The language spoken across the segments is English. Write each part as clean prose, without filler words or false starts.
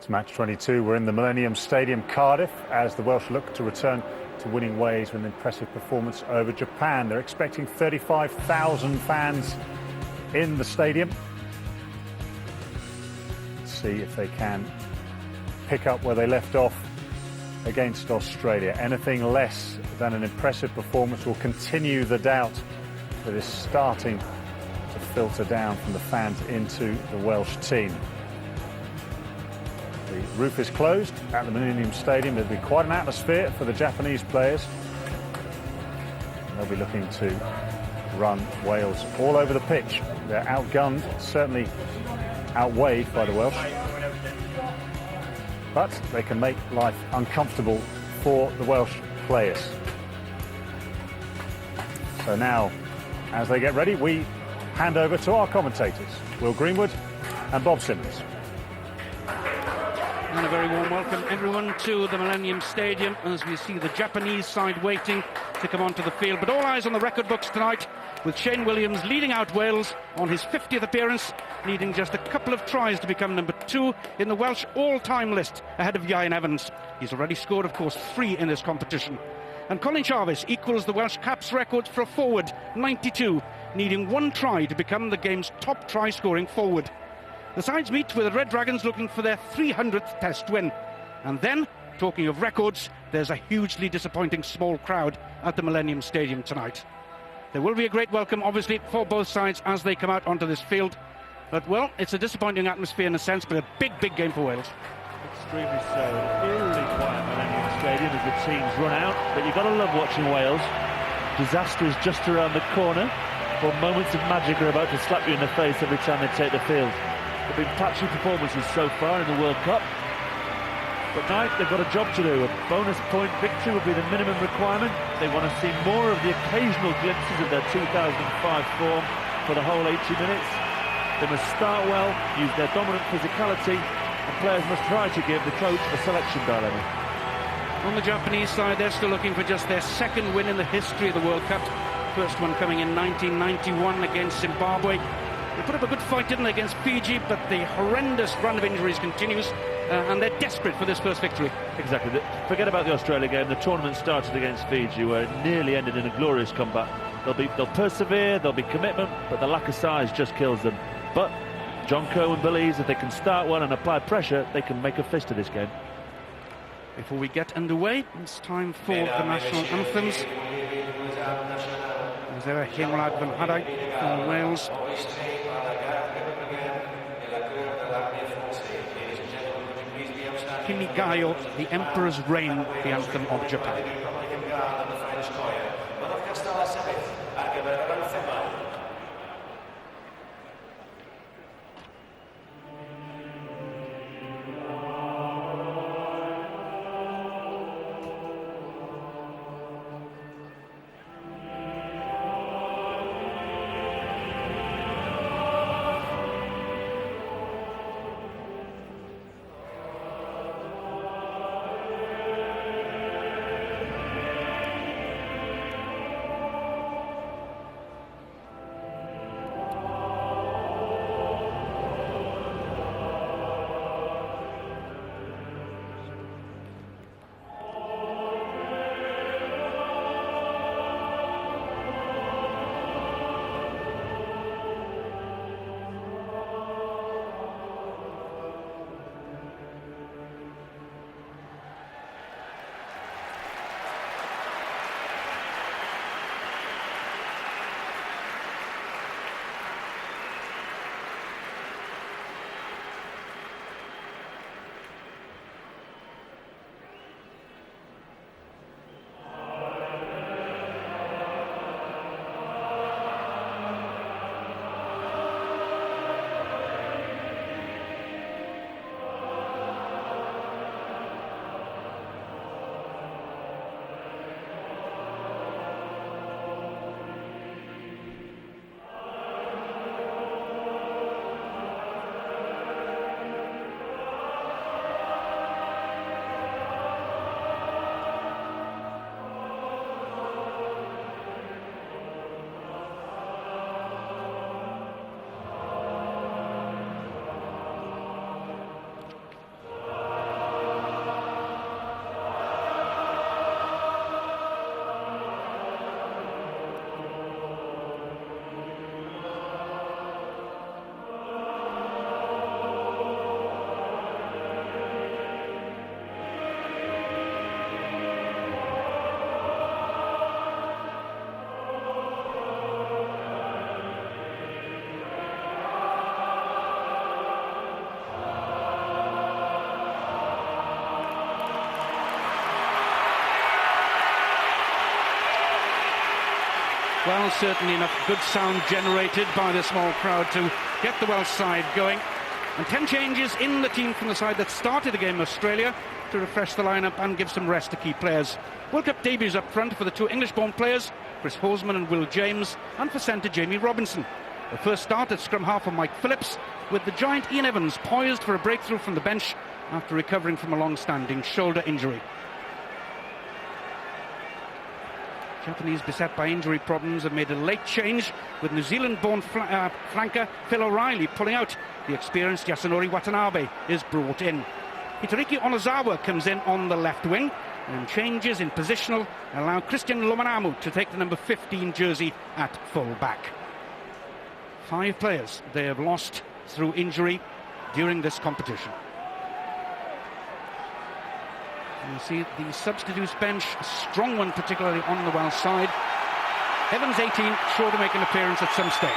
It's match 22. We're in the Millennium Stadium, Cardiff, as the Welsh look to return to winning ways with an impressive performance over Japan. They're expecting 35,000 fans in the stadium. Let's see if they can pick up where they left off against Australia. Anything less than an impressive performance will continue the doubt that is starting to filter down from the fans into the Welsh team. The roof is closed at the Millennium Stadium. It'll be quite an atmosphere for the Japanese players. They'll be looking to run Wales all over the pitch. They're outgunned, certainly outweighed by the Welsh. But they can make life uncomfortable for the Welsh players. So now, as they get ready, we hand over to our commentators, Will Greenwood and Bob Simmons. And a very warm welcome, everyone, to the Millennium Stadium as we see the Japanese side waiting to come onto the field. But all eyes on the record books tonight, with Shane Williams leading out Wales on his 50th appearance, needing just a couple of tries to become number 2 in the Welsh all-time list ahead of Ieuan Evans. He's already scored, of course, 3 in this competition. And Colin Jarvis equals the Welsh caps record for a forward, 92, needing 1 try to become the game's top try-scoring forward. The sides meet with the Red Dragons looking for their 300th Test win. And then, talking of records, there's a hugely disappointing small crowd at the Millennium Stadium tonight. There will be a great welcome, obviously, for both sides as they come out onto this field. But, well, it's a disappointing atmosphere in a sense, but a big, big game for Wales. Extremely so. Eerily quiet Millennium Stadium as the teams run out. But you've got to love watching Wales. Disaster is just around the corner, or moments of magic are about to slap you in the face every time they take the field. There have been patchy performances so far in the World Cup. But tonight they've got a job to do. A bonus point victory would be the minimum requirement. They want to see more of the occasional glimpses of their 2005 form for the whole 80 minutes. They must start well, use their dominant physicality, and players must try to give the coach a selection dilemma. On the Japanese side, they're still looking for just their 2nd win in the history of the World Cup. First one coming in 1991 against Zimbabwe. They put up a good fight, didn't they, against Fiji, but the horrendous run of injuries continues, and they're desperate for this first victory. Exactly. Forget about the Australia game. The tournament started against Fiji, where it nearly ended in a glorious comeback. They'll persevere, there'll be commitment, but the lack of size just kills them. But John Cohen believes if they can start well and apply pressure, they can make a fist of this game. Before we get underway, it's time for the national anthems. Is there a Himrad van Hadai for Wales? Kimigayo, the Emperor's Reign, the anthem of Japan. Well, certainly enough good sound generated by the small crowd to get the Welsh side going. And 10 changes in the team from the side that started the game, Australia, to refresh the lineup and give some rest to key players. World Cup debuts up front for the two English-born players, Chris Hoseman and Will James, and for centre Jamie Robinson. The first start at scrum half for Mike Phillips, with the giant Ian Evans poised for a breakthrough from the bench after recovering from a long-standing shoulder injury. Japanese beset by injury problems have made a late change, with New Zealand-born flanker Phil O'Reilly pulling out. The experienced Yasunori Watanabe is brought in. Hitoriki Onozawa comes in on the left wing, and changes in positional allow Christian Lomanamu to take the number 15 jersey at full back. 5 players they have lost through injury during this competition. You see the substitutes bench, a strong one particularly on the Welsh side. Evans, 18, sure to make an appearance at some stage.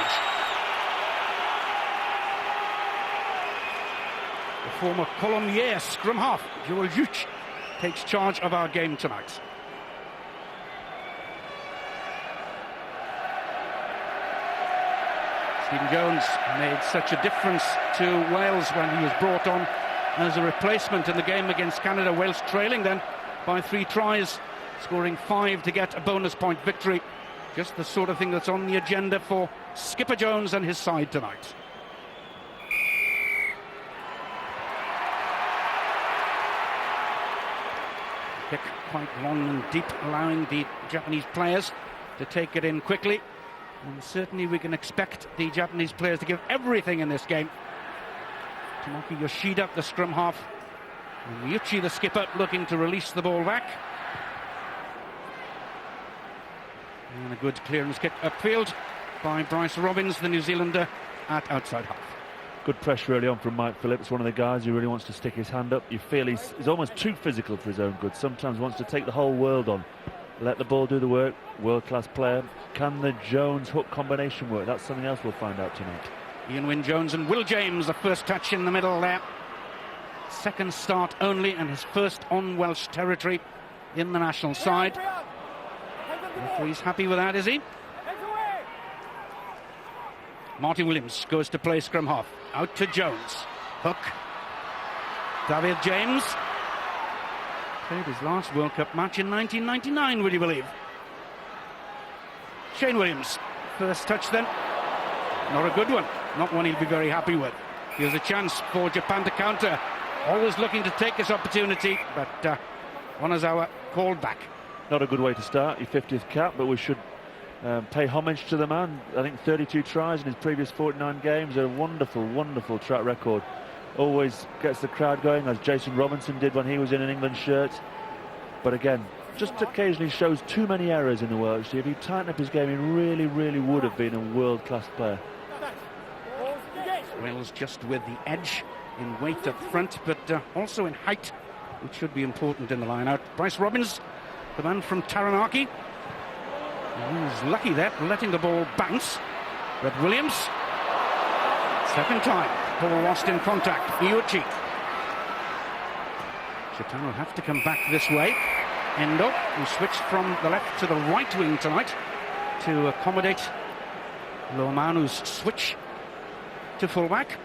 The former Colomiers scrum half, Joël Jutge, takes charge of our game tonight. Stephen Jones made such a difference to Wales when he was brought on as a replacement in the game against Canada. Wales trailing then by 3 tries, scoring 5 to get a bonus point victory. Just the sort of thing that's on the agenda for skipper Jones and his side tonight. Kick quite long and deep, allowing the Japanese players to take it in quickly. And certainly we can expect the Japanese players to give everything in this game. Tomoki Yoshida, the scrum half, and Miyuchi, the skipper, looking to release the ball back. And a good clearance kick upfield by Bryce Robbins, the New Zealander, at outside half. Good pressure early on from Mike Phillips, one of the guys who really wants to stick his hand up. You feel he's almost too physical for his own good. Sometimes wants to take the whole world on. Let the ball do the work. World-class player. Can the Jones-Hook combination work? That's something else we'll find out tonight. Ian Wynne-Jones and Will James, the first touch in the middle there. Second start only, and his first on Welsh territory in the national side. He's happy with that, is he? Martin Williams goes to play scrum half. Out to Jones. Hook. David James played his last World Cup match in 1999, would you believe? Shane Williams, first touch then. Not a good one. Not one he'll be very happy with. Here's a chance for Japan to counter. Always looking to take this opportunity, but Onozawa called back. Not a good way to start your 50th cap, but we should pay homage to the man. I think 32 tries in his previous 49 games. A wonderful, wonderful track record. Always gets the crowd going, as Jason Robinson did when he was in an England shirt. But again, just occasionally shows too many errors in the Welsh. If he tightened up his game, he really, really would have been a world-class player. Wales just with the edge in weight up front, but also in height, which should be important in the line-out. Bryce Robbins, the man from Taranaki. He was lucky there, letting the ball bounce. But Williams, second time, ball lost in contact. Miyuchi. Japan will have to come back this way. Endo, who switched from the left to the right wing tonight to accommodate Lomanu's switch to fullback.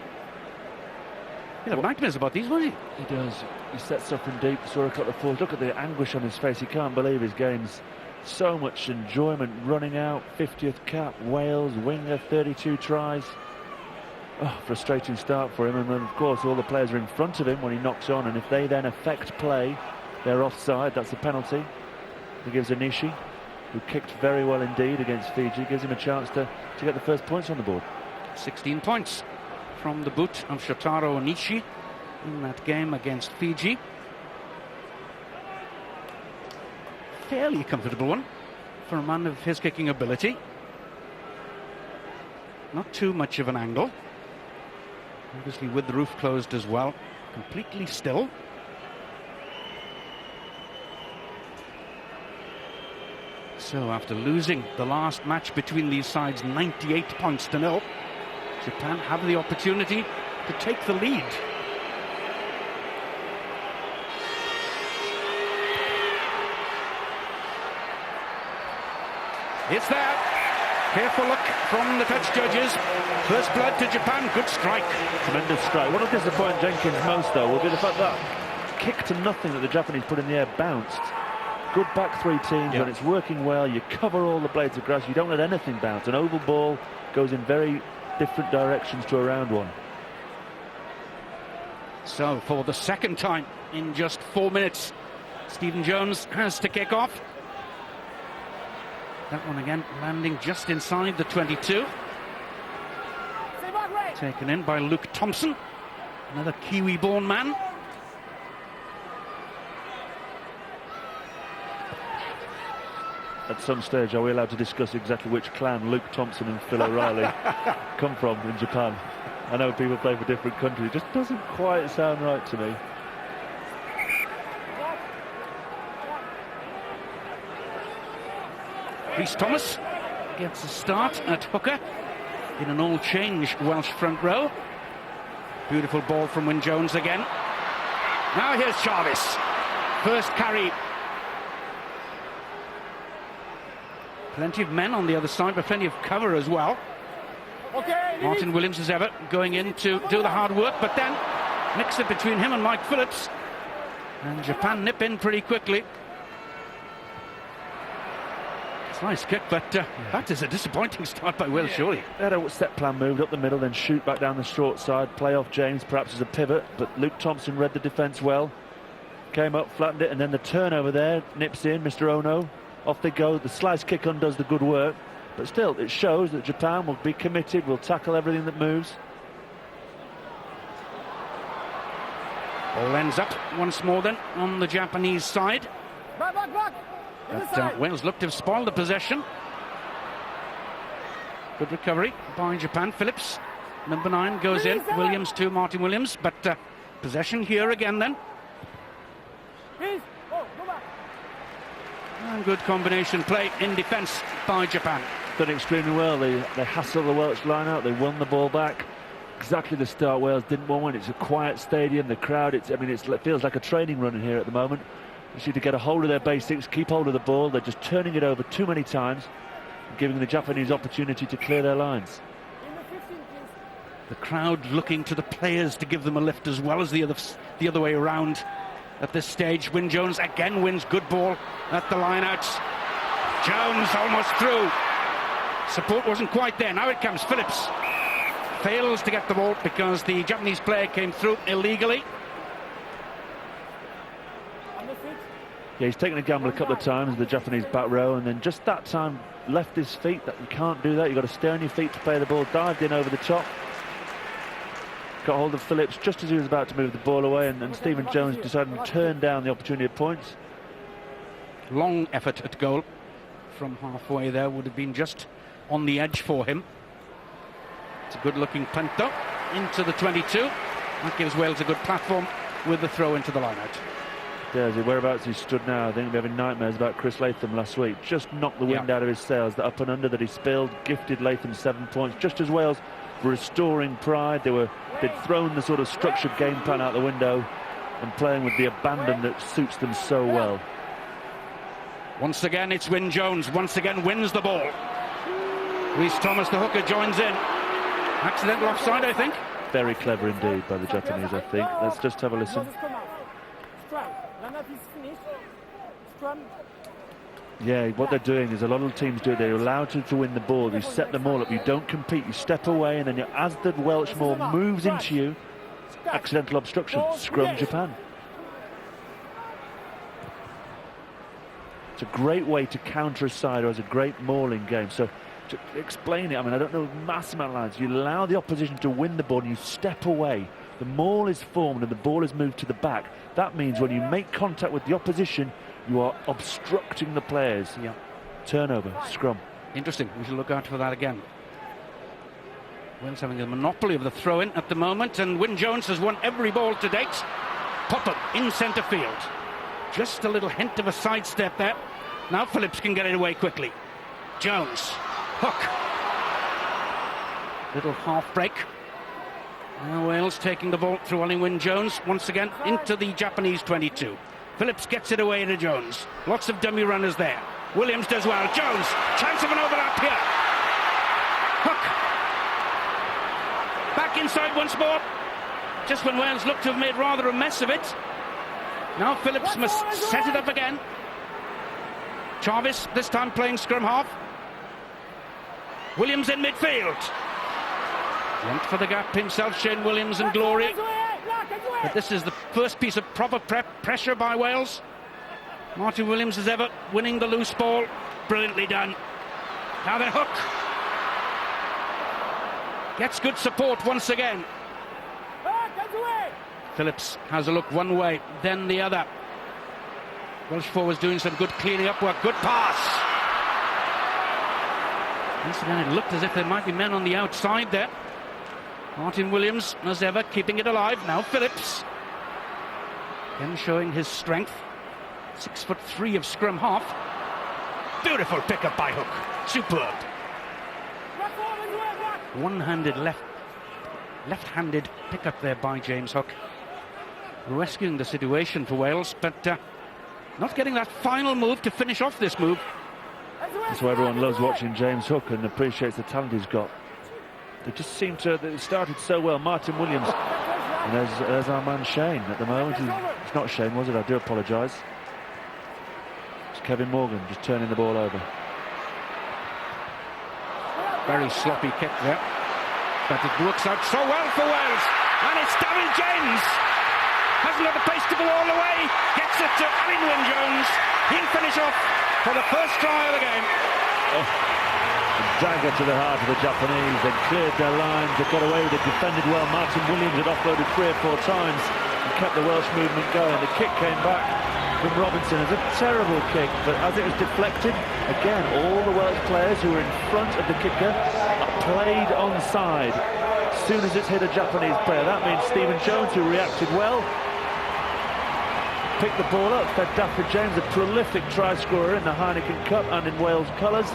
He'll have nightmares about these, won't he? He does. He sets up from deep, saw a couple of falls. Look at the anguish on his face. He can't believe his game's so much enjoyment running out. 50th cap, Wales, winger, 32 tries. Oh, frustrating start for him. And then, of course, all the players are in front of him when he knocks on. And if they then affect play, they're offside. That's a penalty. He gives Anishi, who kicked very well indeed against Fiji, gives him a chance to get the first points on the board. 16 points from the boot of Shotaro Onishi in that game against Fiji. Fairly comfortable one for a man of his kicking ability. Not too much of an angle. Obviously with the roof closed as well. Completely still. So after losing the last match between these sides 98 points to 0, Japan have the opportunity to take the lead. It's there. Careful look from the touch judges. First blood to Japan. Good strike. Tremendous strike. What will disappoint Jenkins most, though, will be the fact that kick to nothing that the Japanese put in the air bounced. Good back three teams, when it's working well, you cover all the blades of grass, you don't let anything bounce. An oval ball goes in very different directions to a round one. So, for the second time in just 4 minutes, Stephen Jones has to kick off. That one again landing just inside the 22. Taken in by Luke Thompson, another Kiwi-born man. At some stage, are we allowed to discuss exactly which clan Luke Thompson and Phil O'Reilly come from in Japan? I know people play for different countries. It just doesn't quite sound right to me. Rhys Thomas gets a start at hooker in an all-change Welsh front row. Beautiful ball from Wyn Jones again. Now here's Jarvis. First carry. Plenty of men on the other side, but plenty of cover as well. Martin Williams, as ever, going in to do the hard work, but then mix it between him and Mike Phillips. And Japan nip in pretty quickly. It's a nice kick, but that is a disappointing start by Wales, surely. They had a set plan, moved up the middle, then shoot back down the short side, play off James, perhaps as a pivot, but Luke Thompson read the defence well. Came up, flattened it, and then the turnover there, nips in, Mr. Ono. Off they go, the slice kick undoes the good work, but still it shows that Japan will be committed, will tackle everything that moves. Ball ends up once more then on the Japanese side. Back. But Wales looked to have spoiled the possession. Good recovery by Japan. Phillips, number 9, goes in. Williams to Martin Williams, but possession here again then. And good combination play in defence by Japan. Done extremely well. They hassled the Welsh line out. They won the ball back. Exactly the start Wales didn't want. It's a quiet stadium. The crowd, it feels like a training run in here at the moment. They need to get a hold of their basics, keep hold of the ball. They're just turning it over too many times, giving the Japanese opportunity to clear their lines. The crowd looking to the players to give them a lift as well as the other way around. At this stage, Wyn Jones again wins. Good ball at the lineouts. Jones almost through. Support wasn't quite there. Now it comes. Phillips fails to get the ball because the Japanese player came through illegally. Yeah, he's taken a gamble a couple of times, the Japanese back row, and then just that time left his feet. That you can't do that. You've got to stay on your feet to play the ball. Dived in over the top. Got hold of Phillips just as he was about to move the ball away, and Stephen Jones decided to turn down the opportunity of points. Long effort at goal from halfway there, would have been just on the edge for him. It's a good looking punt though into the 22. That gives Wales a good platform with the throw into the lineout. There's it. Whereabouts he stood now. I think we're having nightmares about Chris Latham last week. Just knocked the wind out of his sails. The up and under that he spilled gifted Latham 7 points. Just as Wales were restoring pride, they'd thrown the sort of structured game plan out the window and playing with the abandon that suits them so well. Once again, it's Wyn Jones. Once again, wins the ball. Rhys Thomas, the hooker, joins in. Accidental offside, I think. Very clever indeed by the Japanese, I think. Let's just have a listen. Yeah, what they're doing is a lot of teams do. They're allowed to win the ball. You set them all up. You don't compete. You step away, and then as the Welsh ball moves into you, accidental obstruction. Scrum Japan. It's a great way to counter a side, or it's a great mauling game. So to explain it, I mean, I don't know mass amount of lines. You allow the opposition to win the ball, and you step away. The maul is formed, and the ball is moved to the back. That means when you make contact with the opposition, you are obstructing the players. Yeah. Turnover, scrum. Interesting. We should look out for that again. Wales having a monopoly of the throw-in at the moment, and Wyn Jones has won every ball to date. Popham in centre field. Just a little hint of a sidestep there. Now Phillips can get it away quickly. Jones. Hook. Little half break. Now Wales taking the ball through Wyn Jones once again into the Japanese 22. Phillips gets it away to Jones. Lots of dummy runners there. Williams does well. Jones, chance of an overlap here. back inside once more. Just when Wales looked to have made rather a mess of it. Now Phillips must set it up again. Jarvis this time playing scrum half. Williams in midfield. Went for the gap himself, Shane Williams and glory. But this is the first piece of proper pressure by Wales. Martin Williams as ever winning the loose ball. Brilliantly done. Now the hook. Gets good support once again. Phillips has a look one way, then the other. Welsh forwards doing some good cleaning up work. Good pass. Once again, it looked as if there might be men on the outside there. Martin Williams, as ever, keeping it alive. Now Phillips. Again showing his strength. 6'3" of scrum half. Beautiful pick-up by Hook. Superb. One-handed left-handed pick-up there by James Hook. Rescuing the situation for Wales, but not getting that final move to finish off this move. That's why everyone loves watching James Hook and appreciates the talent he's got. They just seem to, they started so well. Martin Williams, and there's our man Shane at the moment. It's not Shane, was it? I do apologise. It's Kevin Morgan just turning the ball over. Very sloppy kick there, but it works out so well for Wales. And it's David James. Hasn't got the pace to go all the way. Gets it to Alun Wyn Jones. He'll finish off for the first try of the game. Oh, a dagger to the heart of the Japanese. They cleared their lines. They got away with it. Defended well. Martin Williams had offloaded 3 or 4 times and kept the Welsh movement going. The kick came back from Robinson. It was a terrible kick, but as it was deflected, again, all the Welsh players who were in front of the kicker played onside. As soon as it's hit a Japanese player, that means Stephen Jones, who reacted well, picked the ball up, fed David James, a prolific try scorer in the Heineken Cup and in Wales colours.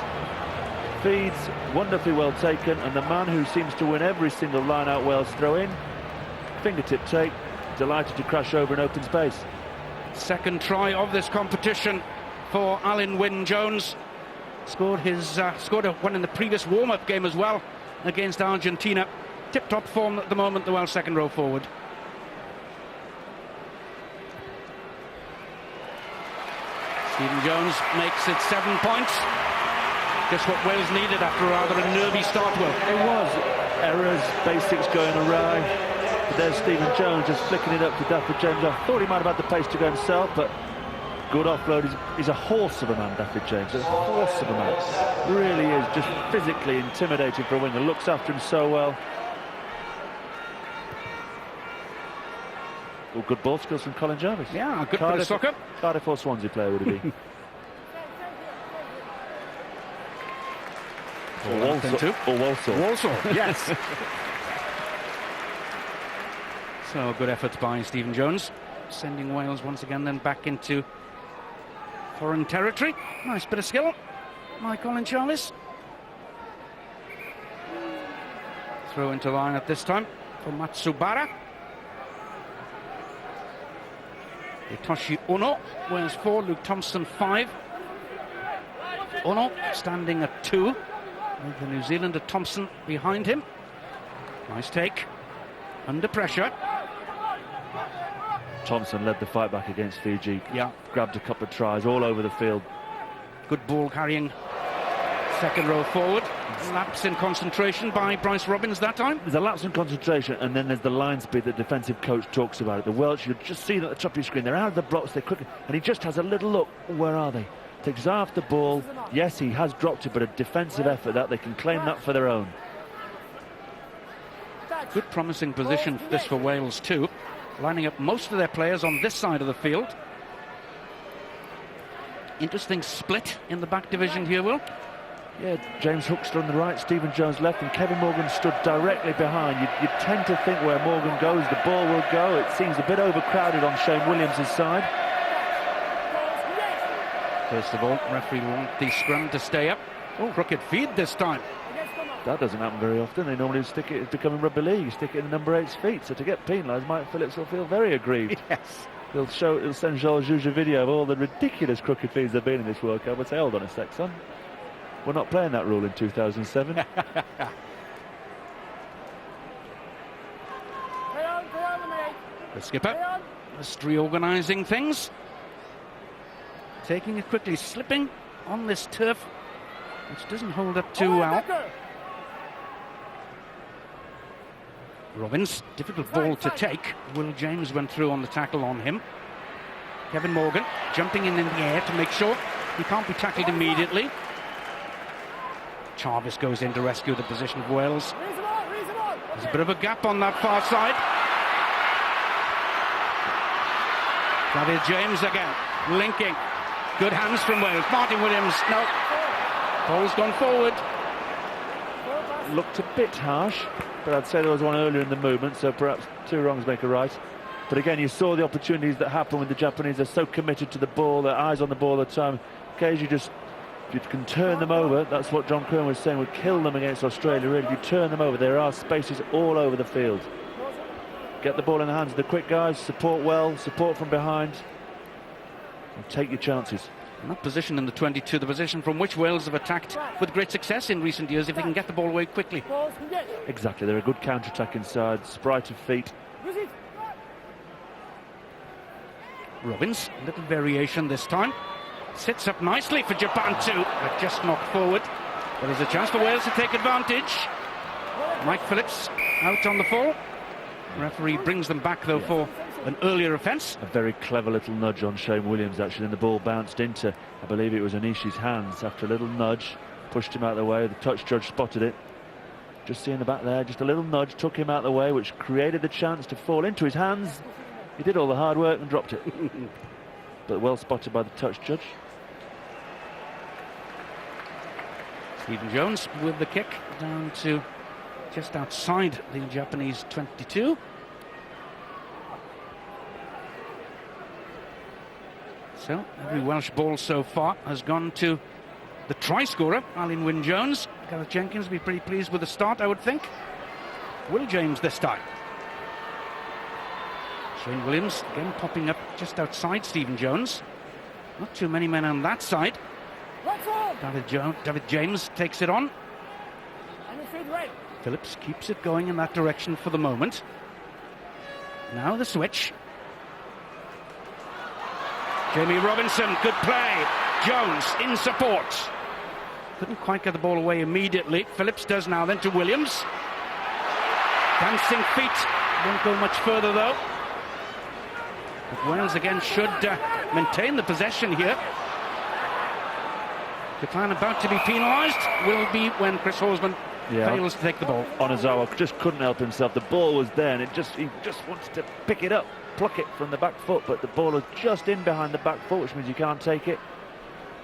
Feeds wonderfully well taken, and the man who seems to win every single line-out Wales throw-in, fingertip take, delighted to crash over in open space. Second try of this competition for Alun Wyn Jones. Scored one in the previous warm-up game as well against Argentina. Tip-top form at the moment, the Welsh second row forward. Stephen Jones makes it 7 points. Just what Wales needed after a rather a nervy start. Well, it was errors, basics going awry. But there's Stephen Jones just flicking it up to David James. I thought he might have had the pace to go himself, but good offload. He's a horse of a man, David James. A horse of a man. Really is just physically intimidating for a winger. Looks after him so well. Oh, good ball skills from Colin Jarvis. Yeah, good bit of soccer. Cardiff or Swansea player would he be? Or Walsall, yes. So good effort by Stephen Jones, sending Wales once again then back into foreign territory. Nice bit of skill by Colin Jarvis. Throw into line at this time for Matsubara. Itoshi Ono, Wales 4, Luke Thompson 5. Ono standing at 2, with the New Zealander Thompson behind him. Nice take, under pressure. Thompson led the fight back against Fiji. Yeah, grabbed a couple of tries all over the field. Good ball carrying second row forward. Lapse in concentration by Bryce Robbins that time. There's a lapse in concentration, and then there's the line speed that the defensive coach talks about. The Welsh, you just see that at the top of your screen, they're out of the blocks, they're quick, and he just has a little look. Where are they? Takes his eye off the ball. Yes, he has dropped it, but a defensive effort that they can claim that for their own. Good promising position this for Wales too, lining up most of their players on this side of the field. Interesting split in the back division here, Will. Yeah, James Hook stood on the right, Stephen Jones left, and Kevin Morgan stood directly behind. You tend to think where Morgan goes, the ball will go. It seems a bit overcrowded on Shane Williams' side. First of all, referee will want the scrum to stay up. Oh, crooked feed this time. That doesn't happen very often. They normally stick it, it's becoming rugby league, you stick it in the number 8's feet. So to get penalised, Mike Phillips will feel very aggrieved. Yes. He'll send Joël Jutge a video of all the ridiculous crooked feeds there have been in this World Cup. I'd say, hold on a sec, son. We're not playing that rule in 2007. The skipper just reorganising things. Taking it quickly, slipping on this turf, which doesn't hold up too well. Robbins, difficult ball to take. Will James went through on the tackle on him. Kevin Morgan jumping in the air to make sure he can't be tackled immediately. Jarvis goes in to rescue the position of Wales. There's a bit of a gap on that far side. David James again, linking. Good hands from Wales. Martin Williams, no. Ball's gone forward. Looked a bit harsh, but I'd say there was one earlier in the movement, so perhaps two wrongs make a right. But again, you saw the opportunities that happen when the Japanese are so committed to the ball, their eyes on the ball all the time. Occasionally, if you can turn them over, that's what John Curran was saying, would kill them against Australia, really. If you turn them over, there are spaces all over the field. Get the ball in the hands of the quick guys, support well, support from behind, and take your chances. And that position in the 22, the position from which Wales have attacked with great success in recent years, if they can get the ball away quickly. Exactly, they're a good counter-attack inside, sprite of feet. Robbins, a little variation this time. Sits up nicely for Japan too, but just knocked forward. But there's a chance for Wales to take advantage. Mike Phillips out on the fall. Referee brings them back though for an earlier offence. A very clever little nudge on Shane Williams actually, and the ball bounced into, I believe it was Anishi's hands. After a little nudge, pushed him out of the way. The touch judge spotted it. Just seeing the back there, just a little nudge took him out of the way, which created the chance to fall into his hands. He did all the hard work and dropped it. But well spotted by the touch judge. Stephen Jones with the kick down to just outside the Japanese 22. So every Welsh ball so far has gone to the try scorer, Alan Wynne-Jones. Gareth Jenkins will be pretty pleased with the start, I would think. Will James this time. Shane Williams again popping up just outside Stephen Jones. Not too many men on that side. David James takes it on. Phillips keeps it going in that direction for the moment. Now the switch. Jamie Robinson, good play. Jones in support. Couldn't quite get the ball away immediately. Phillips does now, then to Williams. Dancing feet. Won't go much further though. But Wales again should maintain the possession here. Declan about to be penalised will be when Chris Horsman fails to take the ball. Onozawa just couldn't help himself. The ball was there and he just wanted to pick it up, pluck it from the back foot, but the ball was just in behind the back foot, which means you can't take it.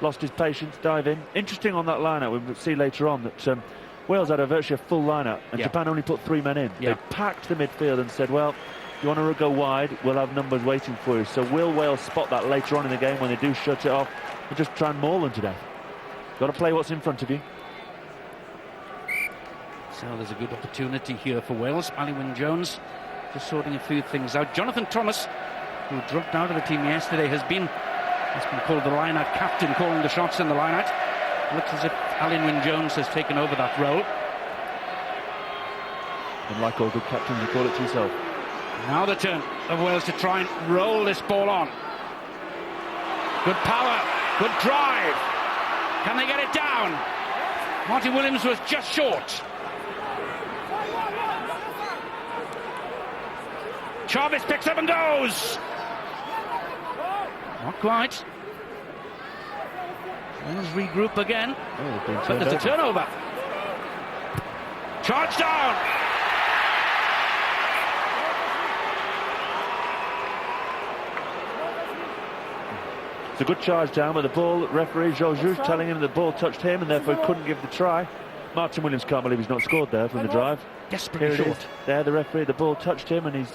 Lost his patience, dive in. Interesting on that line-out, we'll see later on that Wales had virtually a full line-out and Japan only put 3 men in. They packed the midfield and said, well, if you want to go wide, we'll have numbers waiting for you. So will Wales spot that later on in the game when they do shut it off and just try and maul them to death? Got to play what's in front of you. So there's a good opportunity here for Wales. Ali Wynne-Jones just sorting a few things out. Jonathan Thomas, who dropped out of the team yesterday, has been called the line-out captain, calling the shots in the line-out. Looks as if Alan Wynne-Jones has taken over that role. And like all good captains, you call it to yourself. Now the turn of Wales to try and roll this ball on. Good power, good drive. Can they get it down? Martin Williams was just short. Jarvis picks up and goes. Not quite. Wales regroup again. But there's a turnover. Charge down. It's a good charge down, but the ball, referee Jutge telling him the ball touched him and therefore he couldn't give the try. Martin Williams can't believe he's not scored there from the drive. Desperately short. There, the referee, the ball touched him and he's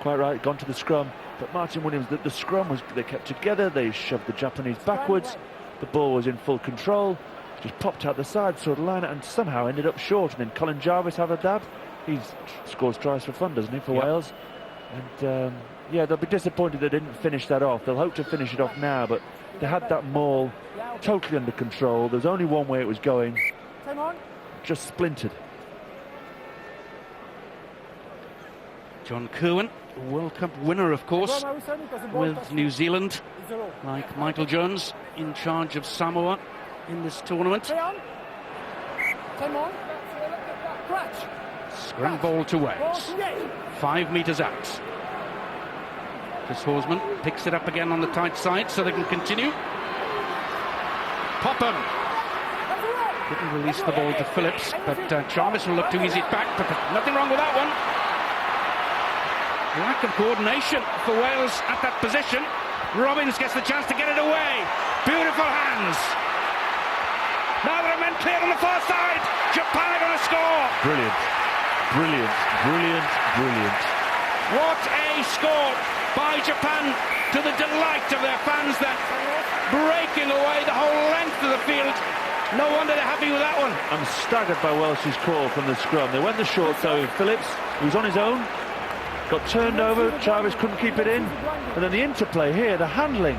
quite right, gone to the scrum. But Martin Williams, the scrum was, they kept together, they shoved the Japanese backwards. The ball was in full control, just popped out the side, saw the line and somehow ended up short. And then Colin Jarvis have a dab. He scores tries for fun, doesn't he, for Wales? And yeah, they'll be disappointed they didn't finish that off. They'll hope to finish it off now, but they had that maul totally under control. There's only one way it was going. Just splintered. John Kirwan, World Cup winner, of course, with New Zealand, like Michael Jones, in charge of Samoa in this tournament. Scrum ball to Wales. 5 metres out. Chris Horsman picks it up again on the tight side so they can continue. Popham didn't release the ball to Phillips, but Jarvis will look too easy back, but nothing wrong with that one. Lack of coordination for Wales at that position. Robbins gets the chance to get it away. Beautiful hands. Now there are men clear on the far side. Japan are going to score. Brilliant, brilliant, brilliant, brilliant. What a score by Japan, to the delight of their fans then, breaking away the whole length of the field. No wonder they're happy with that one. I'm staggered by Welsh's call from the scrum. They went the short though. Phillips, he was on his own, got turned over. Jarvis couldn't keep it in, and then the interplay here, the handling,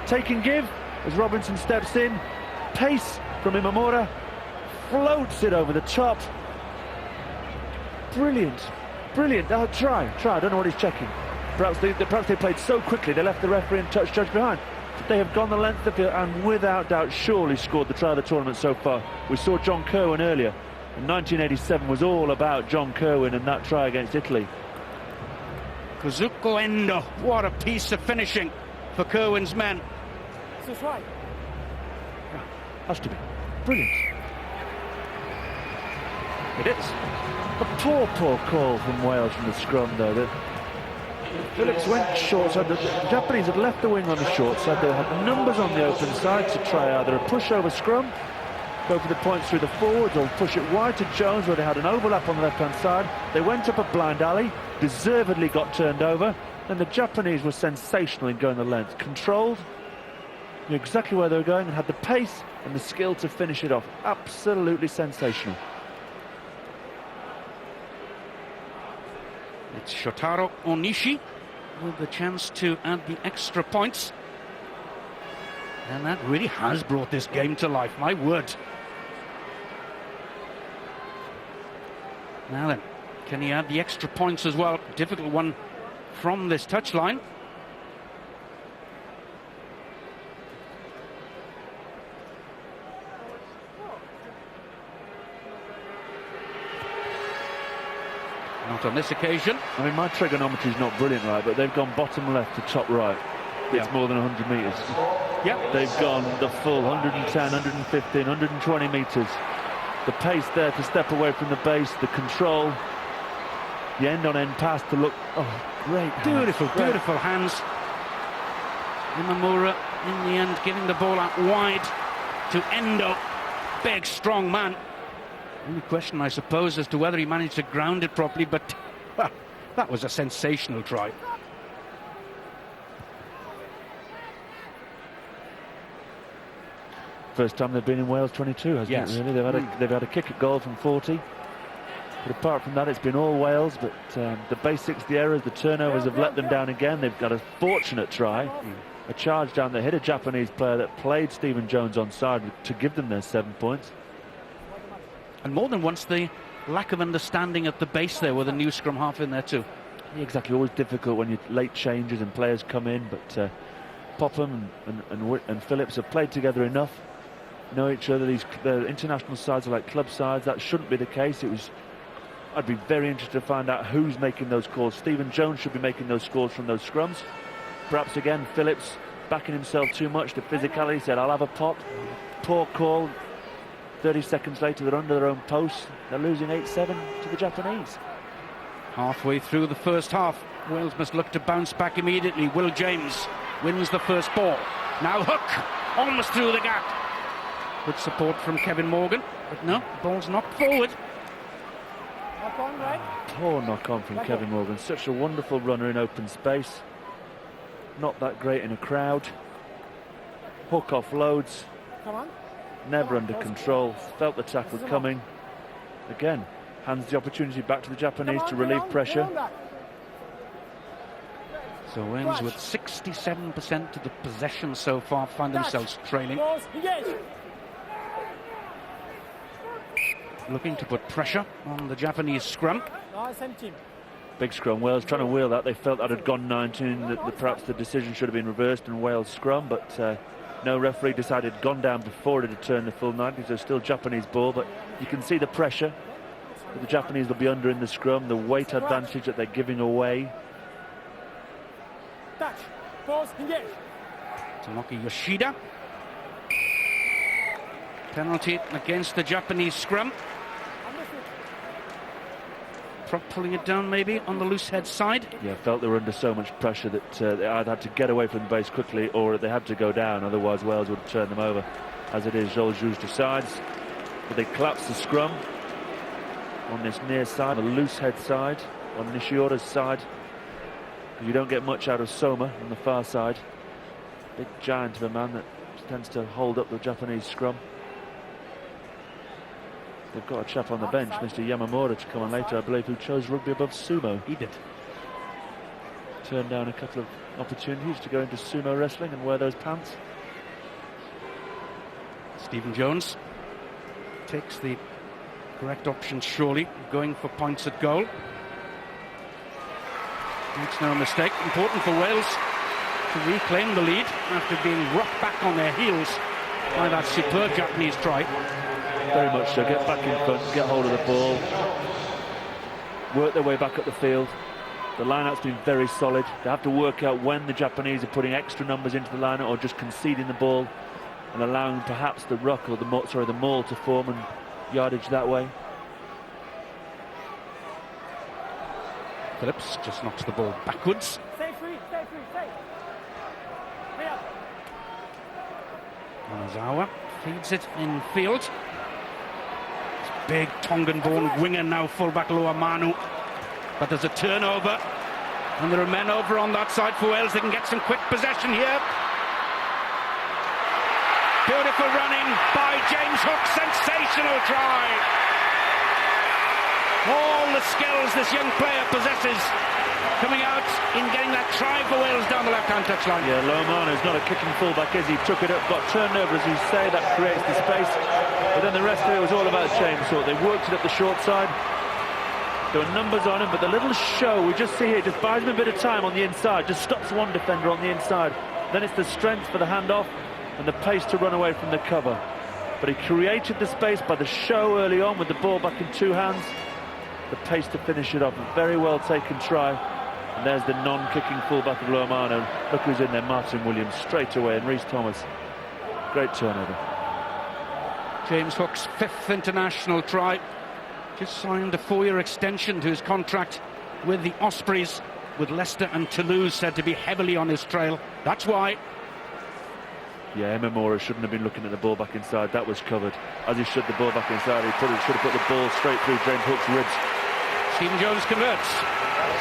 take and give as Robinson steps in. Pace from Imamura, floats it over the top. Brilliant, brilliant. Oh, try. I don't know what he's checking. Perhaps they played so quickly they left the referee and touch judge behind. They have gone the length of the field and without doubt surely scored the try of the tournament so far. We saw John Kirwan earlier, and 1987 was all about John Kirwan and that try against Italy. Kazuko Endo, what a piece of finishing for Kirwan's men. This is right. Has to be. Brilliant. It is. A poor call from Wales from the scrum though. Phillips went short side. The Japanese had left the wing on the short side. They had numbers on the open side to try either a pushover scrum, go for the points through the forwards, or push it wide to Jones where they had an overlap on the left-hand side. They went up a blind alley, deservedly got turned over, and the Japanese were sensational in going the length. Controlled, knew exactly where they were going, and had the pace and the skill to finish it off. Absolutely sensational. It's Shotaro Onishi with the chance to add the extra points. And that really has brought this game to life, my word. Now then, can he add the extra points as well? Difficult one from this touchline. Not on this occasion. I mean, my trigonometry is not brilliant, right, but they've gone bottom left to top right. It's more than 100 metres. Yep. They've gone the full 110, 115, 120 metres. The pace there to step away from the base, the control, the end-on-end pass to look... Oh, great. Beautiful, beautiful hands. Imamura, in the end, giving the ball out wide to Endo. Big, strong man. Only question, I suppose, as to whether he managed to ground it properly, but well, that was a sensational try. First time they've been in Wales 22, hasn't it, really? They've had a kick at goal from 40. But apart from that, it's been all Wales, but the basics, the errors, the turnovers have let them down again. They've got a fortunate try, a charge down that hit a Japanese player that played Stephen Jones onside to give them their 7 points. And more than once, the lack of understanding at the base there with a new scrum half in there too. Yeah, exactly, always difficult when you late changes and players come in, but Popham and Phillips have played together enough, know each other. The international sides are like club sides. That shouldn't be the case. I'd be very interested to find out who's making those calls. Stephen Jones should be making those calls from those scrums. Perhaps again Phillips backing himself too much. The physicality said, I'll have a pop. Poor call. 30 seconds later, they're under their own post. They're losing 8-7 to the Japanese. Halfway through the first half, Wales must look to bounce back immediately. Will James wins the first ball. Now Hook, almost through the gap. Good support from Kevin Morgan, but no, ball's knocked forward. Knock on, right? Poor knock on from Kevin Morgan. Such a wonderful runner in open space. Not that great in a crowd. Hook offloads. Come on. Never under control. Felt the tackle coming. Again, hands the opportunity back to the Japanese to relieve pressure. So Wales with 67% of the possession so far find themselves trailing. Looking to put pressure on the Japanese scrum. Big scrum. Wales trying to wheel that. They felt that had gone 19, that perhaps the decision should have been reversed and Wales scrum, but no, referee decided gone down before it had turned the full 90, so still Japanese ball, but you can see the pressure that the Japanese will be under in the scrum, the weight advantage that they're giving away. Touch. Pause. Engage. Tomoki Yoshida. Penalty against the Japanese scrum. Prop pulling it down maybe on the loose head side. Yeah, felt they were under so much pressure that they either had to get away from the base quickly or they had to go down, otherwise Wales would turn them over. As it is, Jutge decides that they collapse the scrum on this near side, the loose head side, on Nishiura's side. You don't get much out of Soma on the far side. Big giant of a man that tends to hold up the Japanese scrum. They've got a chap on the bench, Mr. Yamamura, to come on later, I believe, who chose rugby above sumo. He did. Turned down a couple of opportunities to go into sumo wrestling and wear those pants. Stephen Jones takes the correct option, surely, going for points at goal. Makes no mistake. Important for Wales to reclaim the lead after being rocked back on their heels by that superb Japanese try. Very much so. Get back in front, get hold of the ball, work their way back up the field. The line-out's been very solid. They have to work out when the Japanese are putting extra numbers into the line-out or just conceding the ball and allowing perhaps the ruck or the maul to form and yardage that way. Phillips just knocks the ball backwards. Stay free. Stay free. Stay. Free up. Onozawa feeds it in field. Big Tongan-born winger now, fullback Loa Manu. But there's a turnover, and there are men over on that side for Wales. They can get some quick possession here. Beautiful running by James Hook. Sensational try. All the skills this young player possesses coming out in getting that try for Wales down the left-hand touchline. Yeah, Loa Manu's not a kicking fullback, is he? Took it up, got turned over, as you say, that creates the space. But then the rest of it was all about chainsaw. They worked it up the short side. There were numbers on him, but the little show we just see here just buys him a bit of time on the inside, just stops one defender on the inside. Then it's the strength for the handoff and the pace to run away from the cover. But he created the space by the show early on with the ball back in two hands. The pace to finish it off. A very well taken try. And there's the non-kicking fullback of Loa Manu. Look who's in there, Martin Williams straight away, and Rhys Thomas. Great turnover. James Hook's fifth international try. Just signed a 4-year extension to his contract with the Ospreys, with Leicester and Toulouse said to be heavily on his trail. That's why. Yeah, Yamamura shouldn't have been looking at the ball back inside. That was covered. As he should the ball back inside, he should have put the ball straight through James Hook's ribs. Stephen Jones converts.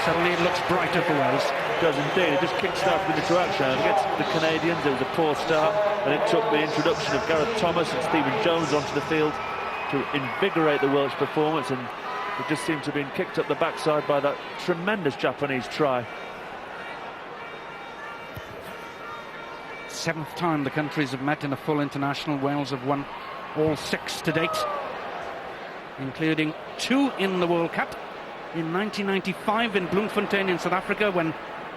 Suddenly it looks brighter for Wales. It does indeed. It just kick-started with interaction. Against the Canadians, it was a poor start, and it took the introduction of Gareth Thomas and Stephen Jones onto the field to invigorate the Welsh performance, and it just seemed to have been kicked up the backside by that tremendous Japanese try. Seventh time the countries have met in a full international. Wales have won all 6 to date, including 2 in the World Cup. In 1995 in Bloemfontein in South Africa, when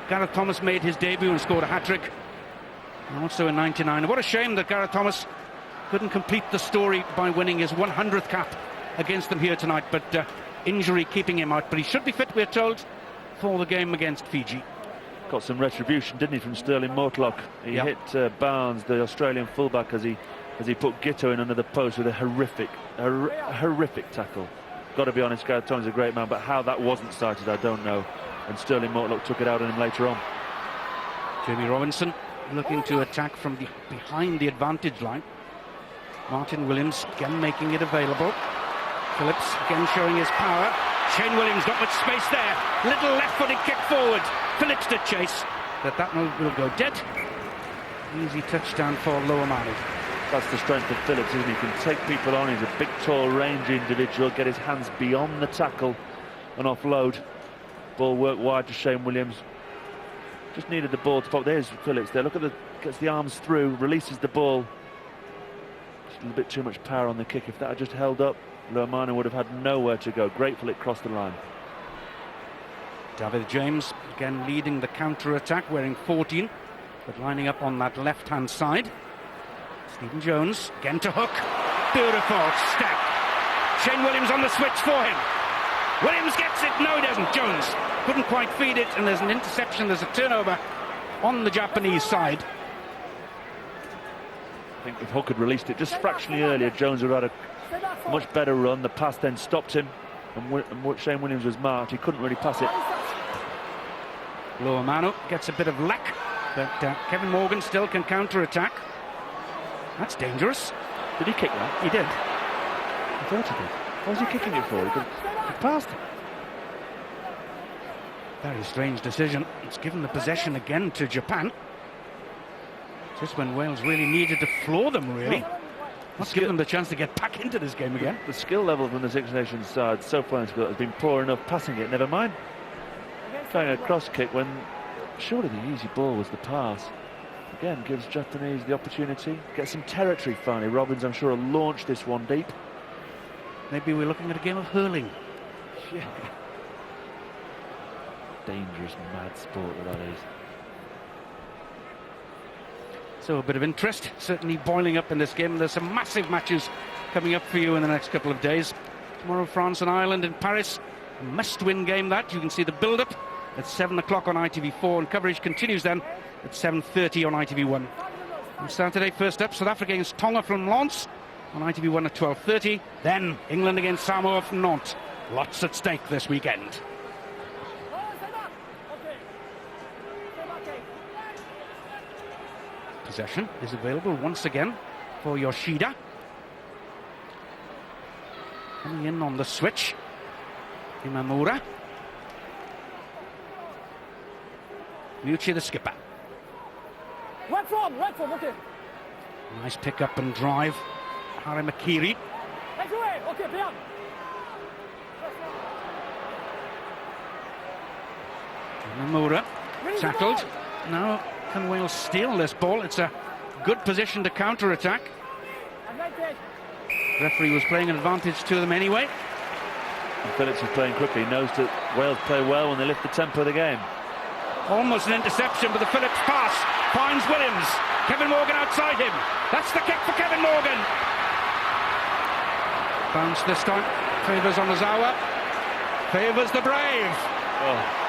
Gareth Thomas made his debut and scored a hat-trick. And also in 99. What a shame that Gareth Thomas couldn't complete the story by winning his 100th cap against them here tonight, but injury keeping him out. But he should be fit, we're told, for the game against Fiji. Got some retribution, didn't he, from Sterling Mortlock? He hit Barnes, the Australian fullback, as he put Gitto in under the post with a horrific tackle. Got to be honest, Gareth Thomas is a great man, but how that wasn't cited, I don't know. And Sterling Mortlock took it out on him later on. Jamie Robinson looking to attack from behind the advantage line. Martin Williams again making it available. Phillips again showing his power. Shane Williams not much space there. Little left-footed kick forward. Phillips to chase. But that will go dead. Easy touchdown for Loa Manu. That's the strength of Phillips, isn't he? He can take people on. He's a big, tall, rangy individual, get his hands beyond the tackle and offload. Ball work wide to Shane Williams. Just needed the ball to pop. There's Phillips there. Look at gets the arms through, releases the ball. Just a little bit too much power on the kick. If that had just held up, Loa Manu would have had nowhere to go. Grateful it crossed the line. David James again leading the counter-attack, wearing 14, but lining up on that left-hand side. Stephen Jones again to hook. Beautiful step. Shane Williams on the switch for him. Williams gets it. No, he doesn't. Jones couldn't quite feed it, and there's an interception. There's a turnover on the Japanese side. I think if Hook had released it just fractionally earlier, Jones would have had a much better run. The pass then stopped him, and Shane Williams was marked. He couldn't really pass it. Lower Manu gets a bit of luck, but Kevin Morgan still can counter-attack. That's dangerous. Did he kick that? He did. I thought he did. What was he kicking it for? He could passed it. Very strange decision. It's given the possession again to Japan. Just when Wales really needed to floor them, really. Let's give them the chance to get back into this game again. The skill level from the Six Nations side so far in school has been poor enough passing it, never mind trying a cross kick when surely the easy ball was the pass. Again, gives Japanese the opportunity, get some territory finally. Robbins, I'm sure, will launch this one deep. Maybe we're looking at a game of hurling. Yeah. Dangerous, mad sport that is. So a bit of interest certainly boiling up in this game. There's some massive matches coming up for you in the next couple of days. Tomorrow, France and Ireland in Paris. A must-win game that. You can see the build-up at 7 o'clock on ITV4, and coverage continues then at 7:30 on ITV1. On Saturday, first up, South Africa against Tonga from Lens on ITV1 at 12:30. Then England against Samoa from Nantes. Lots at stake this weekend. Possession is available once again for Yoshida. Coming in on the switch, Imamura. Mucci, the skipper. Right from, okay. Nice pick up and drive. Haramakiri. Right away, okay, beyond. Imamura tackled. Now can Wales steal this ball? It's a good position to counter-attack. Referee was playing an advantage to them anyway. And Phillips is playing quickly. He knows that Wales play well when they lift the tempo of the game. Almost an interception, but the Phillips pass finds Williams. Kevin Morgan outside him. That's the kick for Kevin Morgan. Bounce this time. Favours Onozawa. Favours the brave. Oh.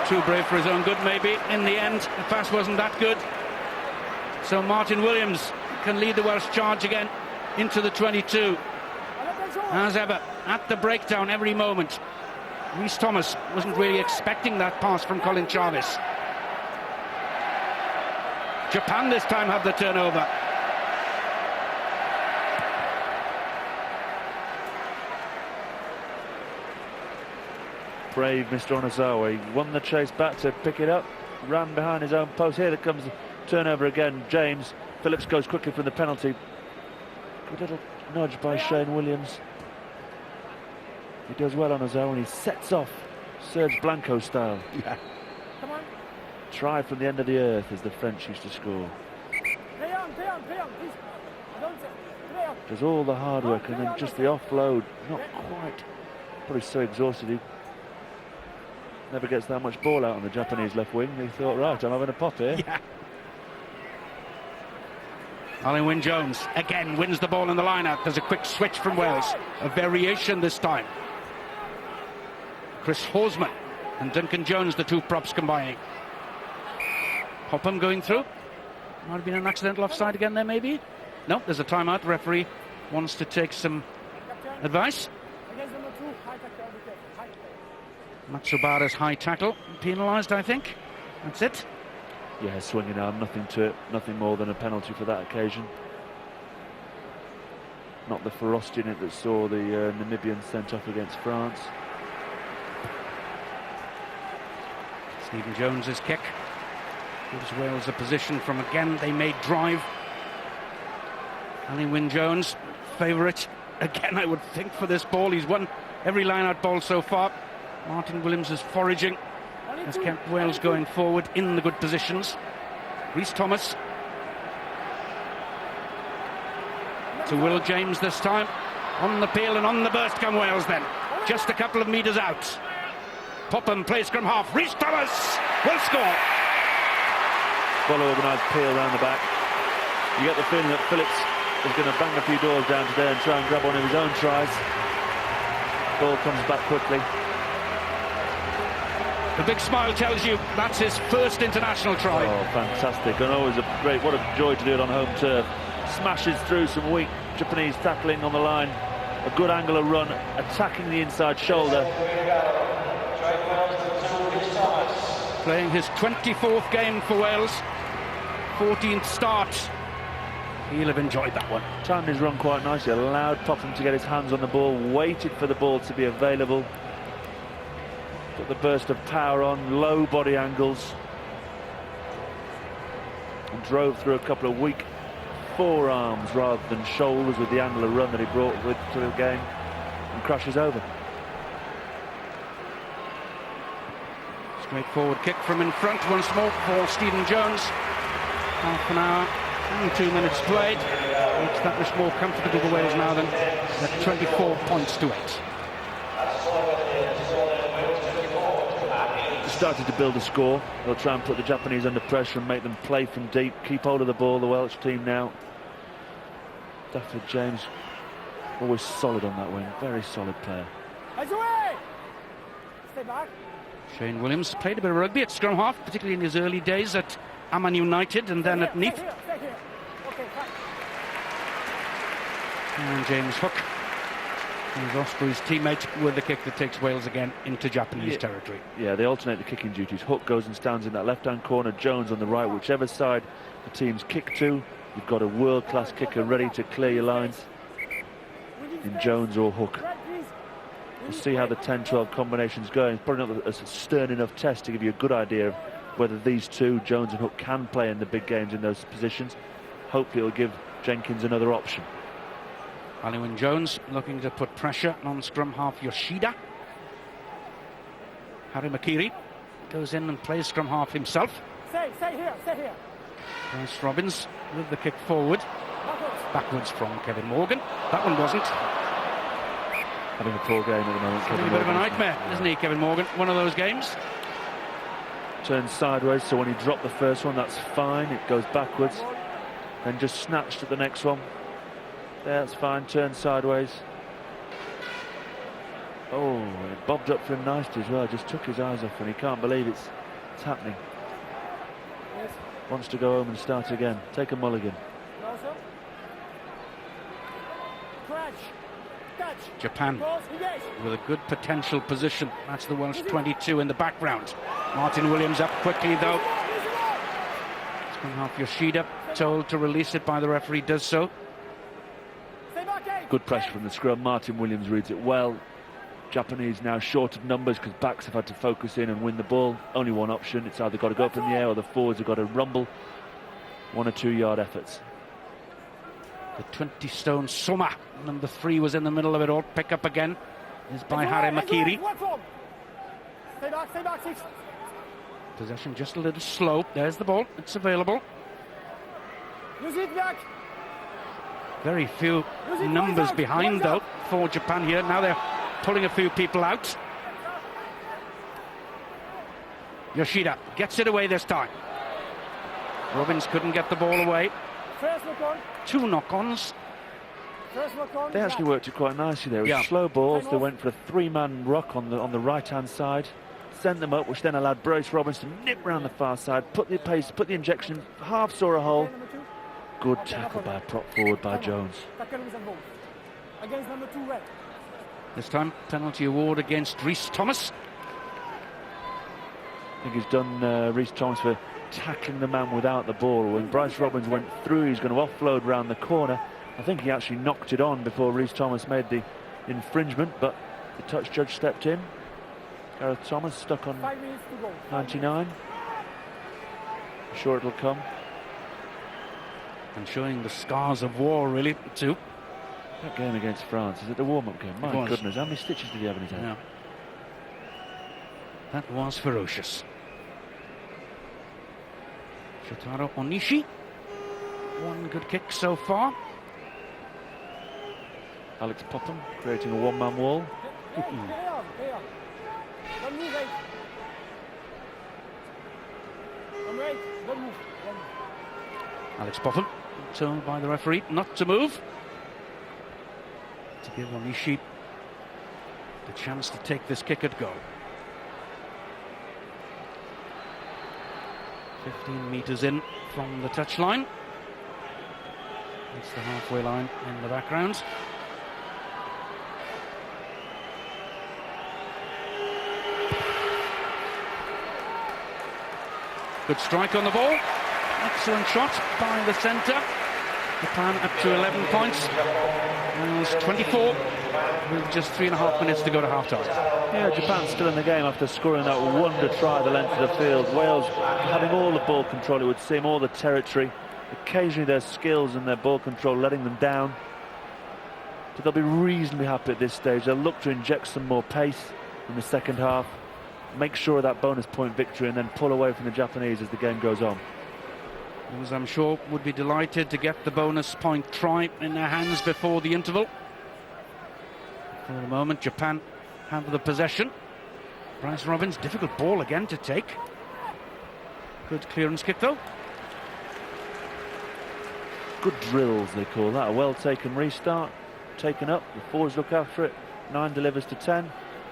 Too brave for his own good, maybe. In the end, the pass wasn't that good. So Martin Williams can lead the Welsh charge again into the 22. As ever, at the breakdown every moment. Rhys Thomas wasn't really expecting that pass from Colin Jarvis. Japan this time have the turnover. Brave Mr. Onozawa. He won the chase back to pick it up, ran behind his own post. Here comes the turnover again. James. Phillips goes quickly from the penalty. Good little nudge by Shane Williams. He does well on his own. He sets off Serge Blanco style. Yeah. Come on. Try from the end of the earth, as the French used to score. Play on, please. Play on. Does all the hard work and then just the offload. Not quite. Probably so exhausted he never gets that much ball out on the Japanese left wing. He thought, right, I'm having a pop here. Yeah. Alan Wynne-Jones again wins the ball in the line-out. There's a quick switch from Wales. A variation this time. Chris Horsman and Duncan Jones, the two props combining. Popham going through. Might have been an accidental offside again there, maybe? No, there's a timeout. The referee wants to take some advice. Matsubara's high tackle penalised, I think. That's it. Yeah, swinging arm, nothing to it, nothing more than a penalty for that occasion. Not the ferocity in it that saw the Namibians sent off against France. Stephen Jones's kick gives Wales a position from again. They may drive. Alan Wynne-Jones, favourite again, I would think, for this ball. He's won every line-out ball so far. Martin Williams is foraging. Has kept Wales going forward in the good positions. Rhys Thomas to Will James this time. On the peel and on the burst come Wales then. just a couple of metres out. Popham plays scrum half. Rhys Thomas will score. Well organised peel round the back. You get the feeling that Phillips is going to bang a few doors down today and try and grab one of his own tries. Ball comes back quickly. The big smile tells you that's his first international try. Oh, fantastic. And always what a joy to do it on home turf. Smashes through some weak Japanese tackling on the line. A good angle of run, attacking the inside shoulder. Playing his 24th game for Wales. 14th start. He'll have enjoyed that one. Timed his run quite nicely, allowed Popham to get his hands on the ball, waited for the ball to be available. Got the burst of power on, low body angles. And drove through a couple of weak forearms rather than shoulders with the angle of run that he brought with to the game, and crashes over. Straightforward kick from in front once more for Stephen Jones. Half an hour and 2 minutes played. It's that much more comfortable for Wales now than at 24 points to 8. Started to build a score. They'll try and put the Japanese under pressure and make them play from deep, keep hold of the ball, the Welsh team now. Stafford James always solid on that wing, very solid player. Stay back. Shane Williams played a bit of rugby at scrum half, particularly in his early days at Amman United and then at Neath. Stay here. Okay, fine. And James Hook, his Ospreys teammate, with the kick that takes Wales again into Japanese territory. Yeah, they alternate the kicking duties. Hook goes and stands in that left-hand corner, Jones on the right, whichever side the teams kick to. You've got a world-class kicker ready to clear your lines in Jones or Hook. We'll see how the 10-12 combination's going. It's probably not a stern enough test to give you a good idea of whether these two, Jones and Hook, can play in the big games in those positions. Hopefully it'll give Jenkins another option. Alun Jones looking to put pressure on scrum half Yoshida. Harry Makiri goes in and plays scrum half himself. Stay here. Bryce Robbins with the kick forward. Backwards from Kevin Morgan. That one wasn't. Having a poor game at the moment. Having a bit of a nightmare, isn't he, Kevin Morgan? One of those games. Turns sideways, so when he dropped the first one, that's fine. It goes backwards. Then just snatched at the next one. There, that's fine. Turns sideways. Oh, it bobbed up for him nicely as well. Just took his eyes off, and he can't believe it's happening. Wants to go home and start again. Take a mulligan. Japan with a good potential position. That's the Welsh 22 in the background. Martin Williams up quickly though. Scrum half Yoshida told to release it by the referee, does so. Good pressure from the scrum. Martin Williams reads it well. Japanese now short of numbers because backs have had to focus in and win the ball. Only one option. It's either got to go up in the air or the forwards have got to rumble. 1 or 2 yard efforts. The 20-stone Soma, number 3, was in the middle of it all. Pick up again is by Harry Makiri. Stay back, 6. Possession just a little slow. There's the ball. It's available. Use it back. Very few numbers behind, though, for Japan here. Now they're pulling a few people out. Yoshida gets it away this time. Robbins couldn't get the ball away. First look on. 2 knock-ons. They actually worked it quite nicely there. It was slow balls. They went for a 3-man ruck on the right-hand side. Sent them up, which then allowed Bryce Robbins to nip round the far side, put the pace, put the injection, half saw a hole. Good tackle by prop forward by Jones. Against number 2 red. This time, penalty award against Rhys Thomas. I think he's done Rhys Thomas for tackling the man without the ball. When Bryce Robbins went through, he's going to offload round the corner. I think he actually knocked it on before Rhys Thomas made the infringement, but the touch judge stepped in. Gareth Thomas stuck on 99. I'm sure it'll come. And showing the scars of war, really, too. That game against France, is it the warm-up game? My goodness, how many stitches did he have in his head? Yeah. That was ferocious. Shotaro Onishi. 1 good kick so far. Alex Popham creating a 1-man wall. Don't move, right. I'm right. Don't move. Alex Popham told by the referee not to move, to give Onishi the chance to take this kick at goal. 15 metres in from the touchline. It's the halfway line in the background. Good strike on the ball. Excellent shot by the centre. Japan up to 11 points. Wales 24 with just 3.5 minutes to go to half-time. Yeah, Japan's still in the game after scoring that wonder try the length of the field. Wales having all the ball control, it would seem, all the territory. Occasionally their skills and their ball control letting them down. But they'll be reasonably happy at this stage. They'll look to inject some more pace in the second half, make sure of that bonus point victory, and then pull away from the Japanese as the game goes on. Wales, I'm sure, would be delighted to get the bonus point try in their hands before the interval. For the moment, Japan have the possession. Bryce Robbins, difficult ball again to take. Good clearance kick, though. Good drills, they call that. A well-taken restart, taken up, the forwards look after it, 9 delivers to 10.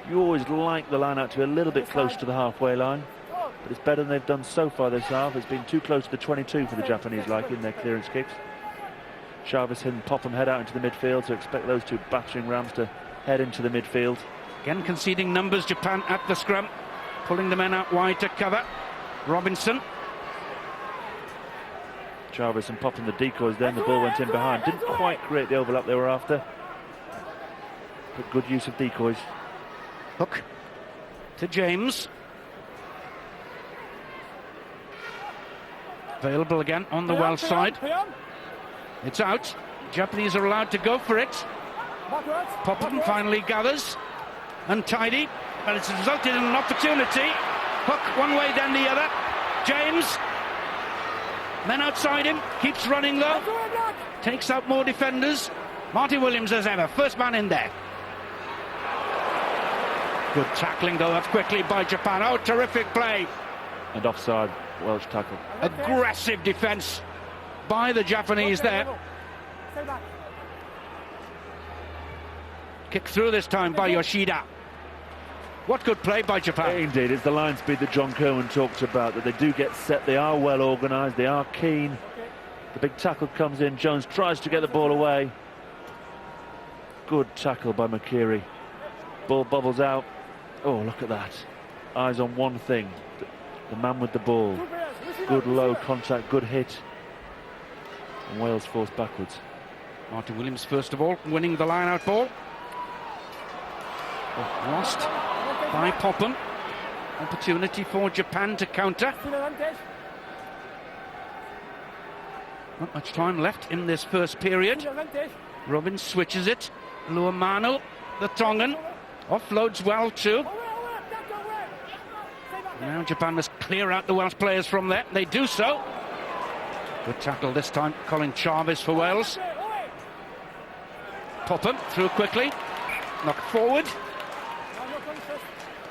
You always like the line out to be a little bit close to the halfway line, but it's better than they've done so far this half. It's been too close to the 22 for the Japanese, like in their clearance kicks. Chavez and Popham head out into the midfield, so expect those two battering rams to head into the midfield. Again conceding numbers, Japan at the scrum, pulling the men out wide to cover. Robinson. Chavez and Popham the decoys, then the ball went in behind. Didn't quite create the overlap they were after, but good use of decoys. Hook to James. Available again on the Welsh side. It's out. Japanese are allowed to go for it. Popham finally gathers. Untidy, but it's resulted in an opportunity. Hook one way, then the other. James. Men outside him. Keeps running though. Takes out more defenders. Martin Williams as ever. First man in there. Good tackling though up quickly by Japan. Oh, terrific play. And offside, Welsh tackle. Aggressive defence by the Japanese there. Kick through this time by Yoshida. What good play by Japan. Indeed, it's the line speed that John Kerwin talked about, that they do get set, they are well organised, they are keen. The big tackle comes in, Jones tries to get the ball away. Good tackle by Makiri. Ball bubbles out. Oh, look at that. Eyes on one thing. The man with the ball. Good low contact, good hit. And Wales forced backwards. Martin Williams, first of all, winning the line-out ball. Oh, lost by Popham. Opportunity for Japan to counter. Not much time left in this first period. Robbins switches it. Luamano, the Tongan, offloads well too. Now Japan must clear out the Welsh players from there. They do so. Good tackle this time. Colin Chavez for Wales. Popham through quickly. Knocked forward.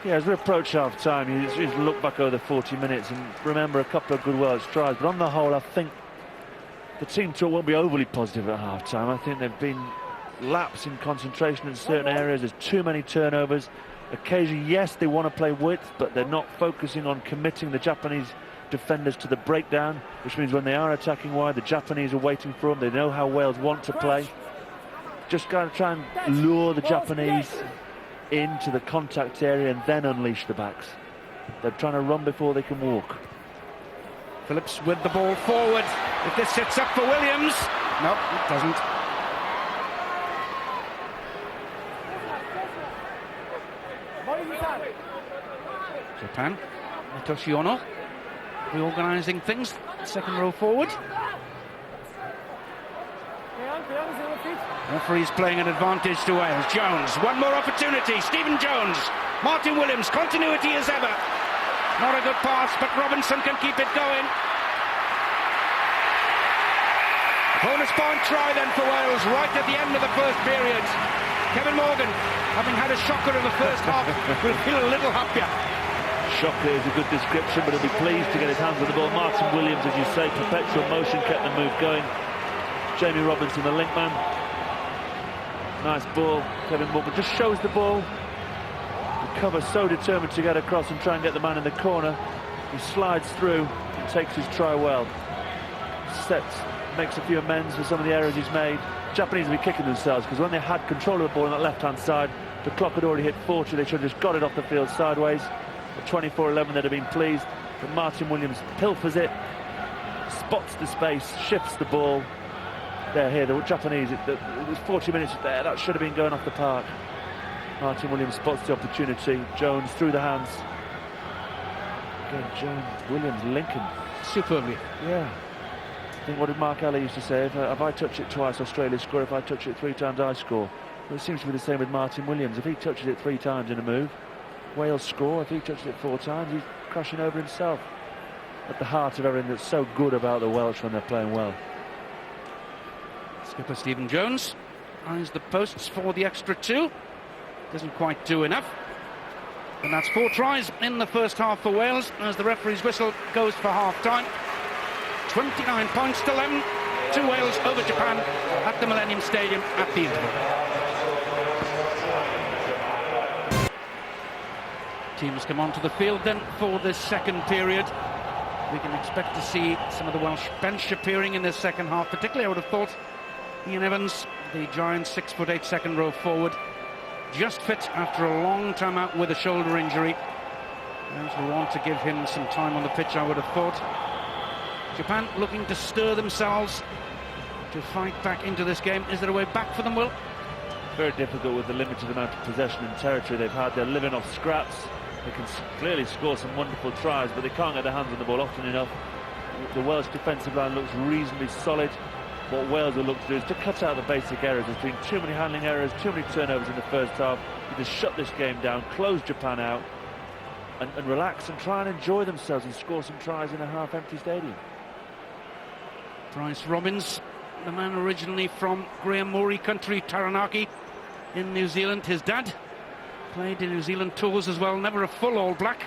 Yeah, as we approach half-time, you just look back over the 40 minutes and remember a couple of good Welsh tries. But on the whole, I think the team talk won't be overly positive at half-time. I think they've been lapse in concentration in certain areas. There's too many turnovers. Occasionally, yes, they want to play width, but they're not focusing on committing the Japanese defenders to the breakdown, which means when they are attacking wide, the Japanese are waiting for them. They know how Wales want to play. Just got to try and lure the Japanese into the contact area and then unleash the backs. They're trying to run before they can walk. Phillips with the ball forward. If this sets up for Williams. No, it doesn't. Japan, Hitoshi Ono reorganising things. Second row forward. Referee's playing an advantage to Wales. Jones, one more opportunity. Stephen Jones. Martin Williams, continuity as ever. Not a good pass, but Robinson can keep it going. Bonus point try then for Wales right at the end of the first period. Kevin Morgan, having had a shocker in the first half, will feel a little happier. Shocker is a good description, but he'll be pleased to get his hands on the ball. Martin Williams, as you say, perpetual motion, kept the move going. Jamie Robinson, the link man. Nice ball. Kevin Morgan just shows the ball. The cover so determined to get across and try and get the man in the corner. He slides through and takes his try well. Sets, makes a few amends for some of the errors he's made. Japanese will be kicking themselves because when they had control of the ball on that left-hand side, the clock had already hit 40. They should have just got it off the field sideways. At 24-11, they'd have been pleased. But Martin Williams pilfers it, spots the space, shifts the ball. They're here, the Japanese, it was 40 minutes there, that should have been going off the park. Martin Williams spots the opportunity. Jones through the hands. Again, Jones, Williams, Lincoln. Superbly. Yeah. I think what did Mark Alley used to say, if I touch it twice, Australia score. If I touch it 3 times, I score. Well, it seems to be the same with Martin Williams. If he touches it 3 times in a move, Wales score. If he touches it 4 times, he's crashing over himself. At the heart of everything that's so good about the Welsh when they're playing well. Skipper Stephen Jones eyes the posts for the extra 2. Doesn't quite do enough. And that's 4 tries in the first half for Wales as the referee's whistle goes for half-time. 29 points to 11 to Wales over Japan at the Millennium Stadium at the interval. Teams come onto the field then for this second period. We can expect to see some of the Welsh bench appearing in this second half, particularly I would have thought Ian Evans, the Giants 6'8" second row forward, just fit after a long time out with a shoulder injury. Those who want to give him some time on the pitch, I would have thought. Japan looking to stir themselves to fight back into this game. Is there a way back for them, Will? Very difficult with the limited amount of possession and territory they've had. They're living off scraps. They can clearly score some wonderful tries, but they can't get their hands on the ball often enough. The Welsh defensive line looks reasonably solid. What Wales will look to do is to cut out the basic errors. There's been too many handling errors, too many turnovers in the first half. You just shut this game down, close Japan out, and relax and try and enjoy themselves and score some tries in a half-empty stadium. Bryce Robbins, the man originally from Graham Morey country, Taranaki in New Zealand. His dad played in New Zealand tours as well, never a full All Black.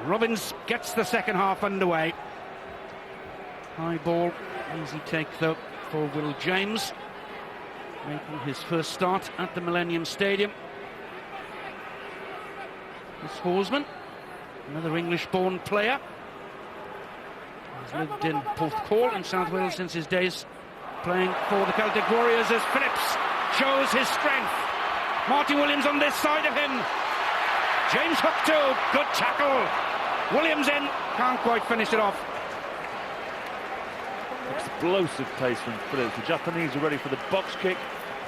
Robbins gets the second half underway. High ball, easy take though for Will James, making his first start at the Millennium Stadium. This Horsman, another English-born player, has lived in Porthcawl in South Wales since his days playing for the Celtic Warriors as Phillips shows his strength. Martin Williams on this side of him. James Hook too, good tackle. Williams in, can't quite finish it off. Explosive pace from Phillips. The Japanese are ready for the box kick.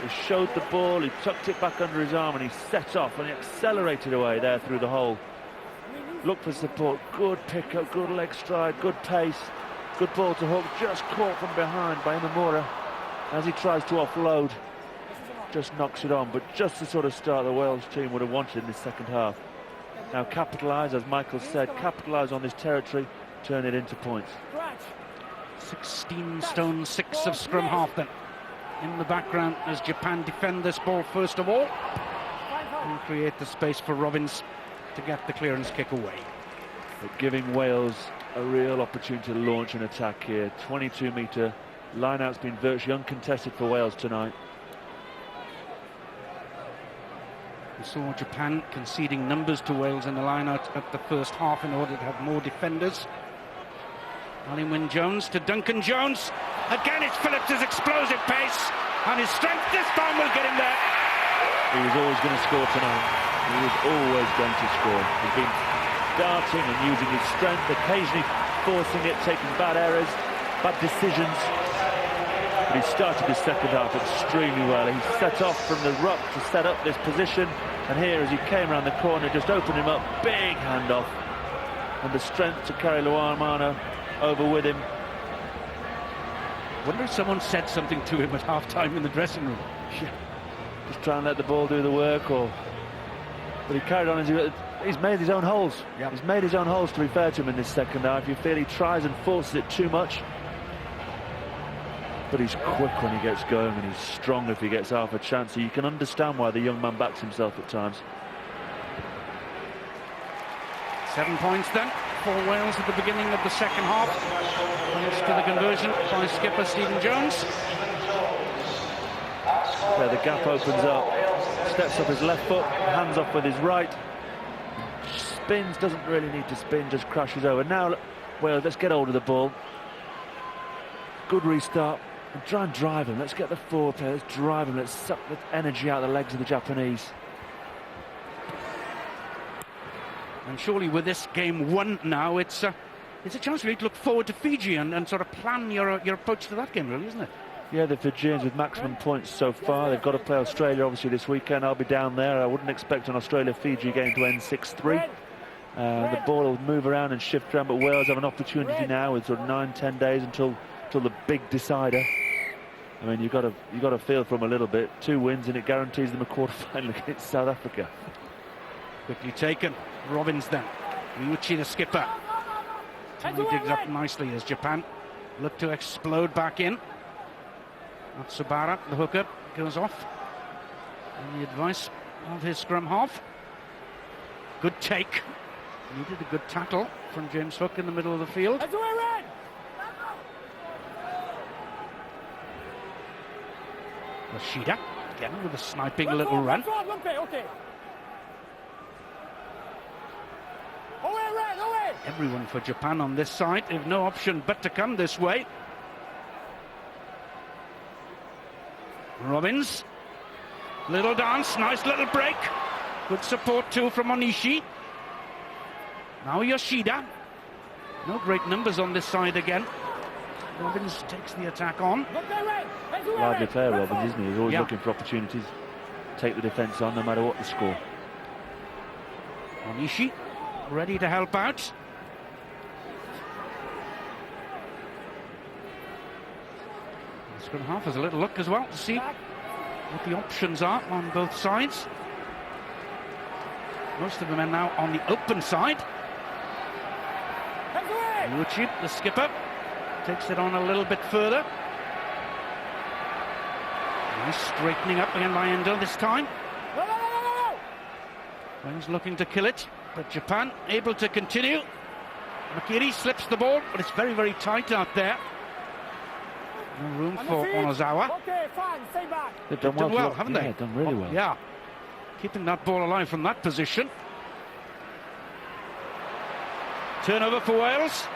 He showed the ball, he tucked it back under his arm and he set off and he accelerated away there through the hole. Look for support, good pick-up, good leg stride, good pace, good ball to Hook, just caught from behind by Imamura as he tries to offload. Just knocks it on, but just the sort of start the Wales team would have wanted in this second half. Now capitalise, as Michael said, capitalise on this territory, turn it into points. 16 stone 6 of scrum half then in the background as Japan defend this ball first of all and create the space for Robbins to get the clearance kick away. But giving Wales a real opportunity to launch an attack here. 22-metre line-out's been virtually uncontested for Wales tonight. We saw Japan conceding numbers to Wales in the line-out at the first half in order to have more defenders. Alan Wynne-Jones to Duncan Jones. Again, it's Phillips' explosive pace and his strength this time will get him there. He was always going to score tonight. He was always going to score. He's been darting and using his strength, occasionally forcing it, taking bad errors, bad decisions. But he started his second half extremely well. He set off from the ruck to set up this position, and here as he came around the corner, just opened him up, big handoff, and the strength to carry Luamano over with him. Wonder if someone said something to him at half-time in the dressing room. Yeah. Just try and let the ball do the work, but he carried on as he's made his own holes. Yep. He's made his own holes, to be fair to him, in this second half. You feel he tries and forces it too much. but he's quick when he gets going, and he's strong if he gets half a chance. So you can understand why the young man backs himself at times. 7 points then for Wales at the beginning of the second half, thanks to the conversion by skipper Stephen Jones. There the gap opens up, steps up his left foot, hands off with his right, spins, doesn't really need to spin, just crashes over. Now, well, let's get hold of the ball. Good restart, and try and drive him. Let's get the forward player, let's drive him, let's suck the energy out of the legs of the Japanese. And surely with this game won now, it's a chance really to look forward to Fiji and sort of plan your approach to that game, really, isn't it? Yeah, the Fijians with maximum points so far. They've got to play Australia obviously this weekend. I'll be down there. I wouldn't expect an Australia-Fiji game to end 6-3. The ball will move around and shift around, but Wales have an opportunity now with sort of 9-10 days until the big decider. I mean, you've got to feel for them a little bit. 2 wins and it guarantees them a quarter-final against South Africa. Quickly taken. Robbins then. Ryuichi the skipper. He digs up nicely as Japan look to explode back in. Matsubara, the hooker, goes off. And the advice of his scrum half. Good take. Needed a good tackle from James Hook in the middle of the field. Rashida again with a sniping little run. Everyone for Japan on this side, if no option but to come this way. Robbins, little dance, nice little break. Good support too from Onishi. Now Yoshida. No great numbers on this side again. Robbins takes the attack on. Lively player, Robbins, isn't he? He's always looking for opportunities. Take the defence on no matter what the score. Onishi ready to help out. The scrum half has a little look as well to see what the options are on both sides. Most of the men now on the open side. Ryuichi, the skipper, takes it on a little bit further. Nice straightening up again by Endo this time. Wales looking to kill it, but Japan able to continue. Makiri slips the ball, but it's very, very tight out there. No room for Onozawa. Okay, fine, stay back. They've Done well, haven't they? Yeah, done really well. Yeah, keeping that ball alive from that position. Turnover for Wales.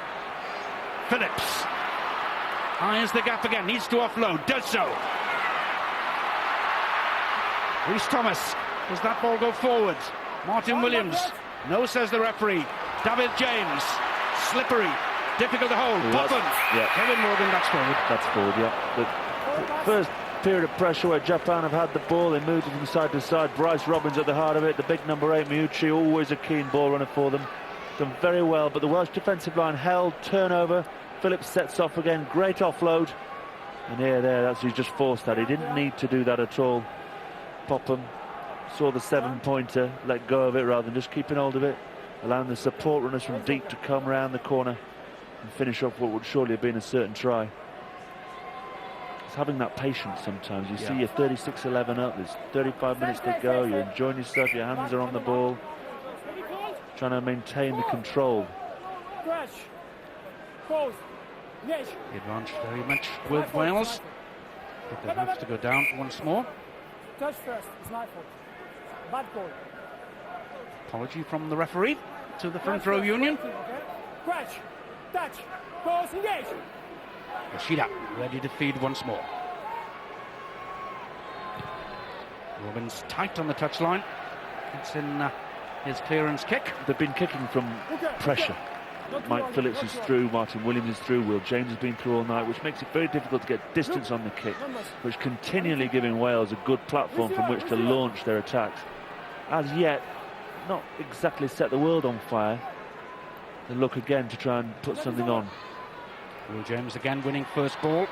Phillips eyes the gap again, needs to offload, does so. Rhys Thomas, does that ball go forward? Martin Williams, no, says the referee. David James, slippery, difficult to hold. Popham, Kevin Morgan, that's forward. That's forward, yeah. The first period of pressure where Japan have had the ball, they moved it from side to side. Bryce Robbins at the heart of it. The big number 8, Miyuchi, always a keen ball runner for them. Done very well, but the Welsh defensive line held, turnover. Phillips sets off again, great offload. And he's just forced that. He didn't need to do that at all. Popham saw the 7-pointer, let go of it rather than just keeping hold of it, allowing the support runners from deep to come round the corner and finish off what would surely have been a certain try. It's having that patience sometimes. You see you're 36-11 up, there's 35 minutes to go, you're enjoying yourself, your hands are on the ball, trying to maintain the control. The advantage very much with Wales, but they have to go down once more. Touch first, it's my fault. Bad goal. Apology from the referee to the front row union. Crash, touch, pause, engage. Yoshida ready to feed once more. Robbins tight on the touchline. Gets in his clearance kick. They've been kicking from pressure. Mike Phillips is through, Martin Williams is through, Will James has been through all night, which makes it very difficult to get distance on the kick, which continually giving Wales a good platform from which to launch their attacks. As yet, not exactly set the world on fire. They look again to try and put something on. Will James again winning first ball.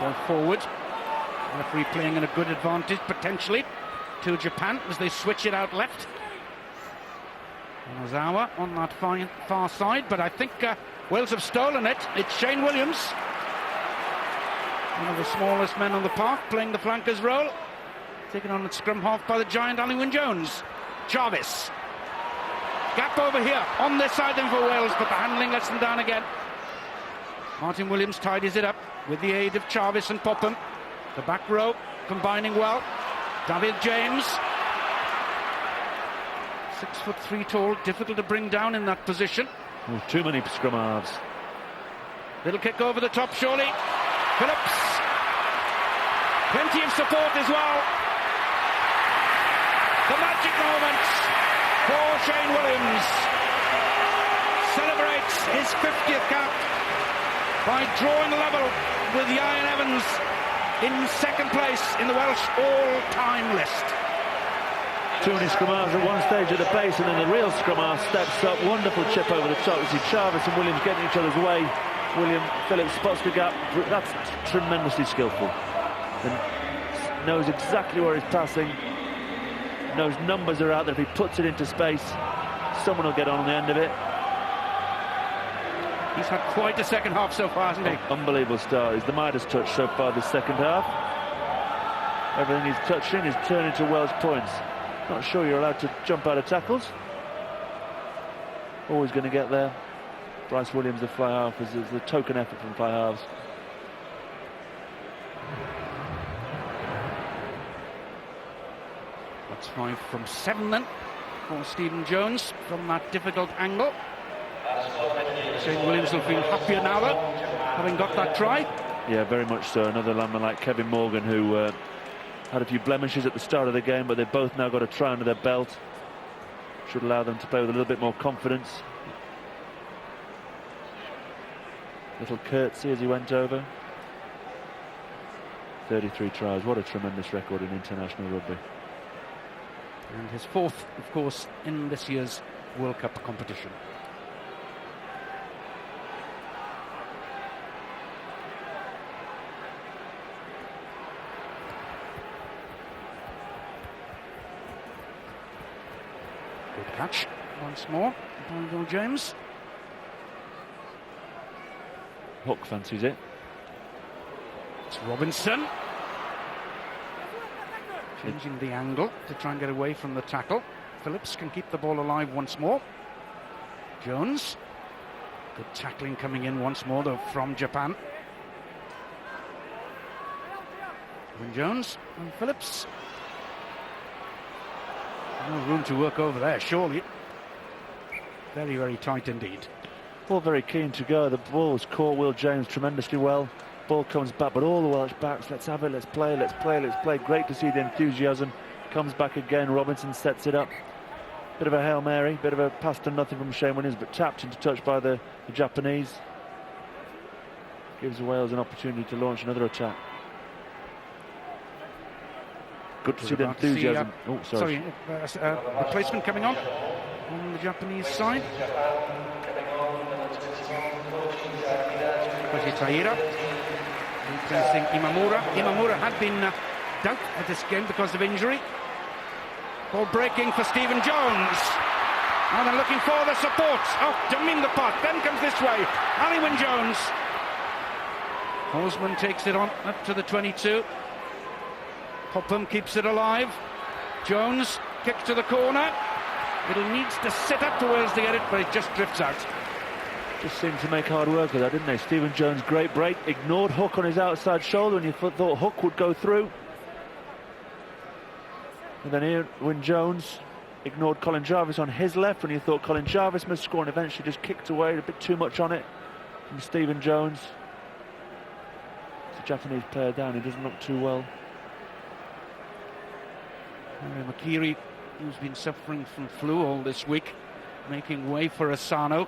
Ball forward. Referee playing in a good advantage potentially to Japan as they switch it out left. Onozawa on that far side, but I think Wales have stolen it. It's Shane Williams. One of the smallest men on the park, playing the flankers role. Taken on at scrum half by the giant Ali Wyn-Jones. Jarvis. Gap over here, on this side then for Wales, but the handling lets them down again. Martin Williams tidies it up with the aid of Jarvis and Popham. The back row combining well. David James. 6'3" tall, difficult to bring down in that position. Oh, too many scrum halves. Little kick over the top, surely. Phillips. Plenty of support as well. The magic moment for Shane Williams. Celebrates his 50th cap by drawing level with Ian Evans in second place in the Welsh all-time list. Too many scrum halves at one stage at the base, and then the real scrum half steps up. Wonderful chip over the top. You see Jarvis and Williams getting each other's way. Phillips spots the gap. That's tremendously skillful. And knows exactly where he's passing. Knows numbers are out there. If he puts it into space, someone will get on the end of it. He's had quite a second half so far, hasn't he? Unbelievable start. He's the Midas touch so far this second half. Everything he's touching is turning to Welsh points. Not sure you're allowed to jump out of tackles. Always going to get there. Bryce Williams, the fly half, is the token effort from fly halves. That's 5 from 7 then for Stephen Jones from that difficult angle. Shane Williams will feel happier now though, having got that try. Yeah, very much so. Another lineman like Kevin Morgan, who had a few blemishes at the start of the game, but they've both now got a try under their belt. Should allow them to play with a little bit more confidence. Little curtsy as he went over. 33 tries, what a tremendous record in international rugby. And his 4th, of course, in this year's World Cup competition. Good catch once more by Will James. Hook fancies it. It's Robinson. Changing the angle to try and get away from the tackle. Phillips can keep the ball alive once more. Jones. Good tackling coming in once more though from Japan. Wyn-Jones and Phillips. No room to work over there, surely. Very, very tight indeed. All very keen to go. The ball was caught Will James tremendously well. Ball comes back, but all the Welsh backs, let's have it, let's play, let's play, let's play. Great to see the enthusiasm. Comes back again, Robinson sets it up. Bit of a Hail Mary, bit of a pass to nothing from Shane Williams, but tapped into touch by the Japanese. Gives Wales an opportunity to launch another attack. Good to see the enthusiasm. Replacement coming on the Japanese side. Taira replacing Imamura. Imamura had been dealt at this game because of injury. Ball breaking for Stephen Jones. Now they're looking for the support. Oh, Jamin the pot. Then comes this way. Ali Wyn-Jones. Osman takes it on up to the 22. Popham keeps it alive. Jones kicks to the corner. It'll needs to sit up to Wales to get it, but it just drifts out. Just seemed to make hard work of that, didn't they? Stephen Jones, great break. Ignored Hook on his outside shoulder, and you thought Hook would go through. And then here, Wyn-Jones ignored Colin Jarvis on his left, when you thought Colin Jarvis must score, and eventually just kicked away a bit too much on it from Stephen Jones. It's a Japanese player down, he doesn't look too well. Makiri, who's been suffering from flu all this week, making way for Asano.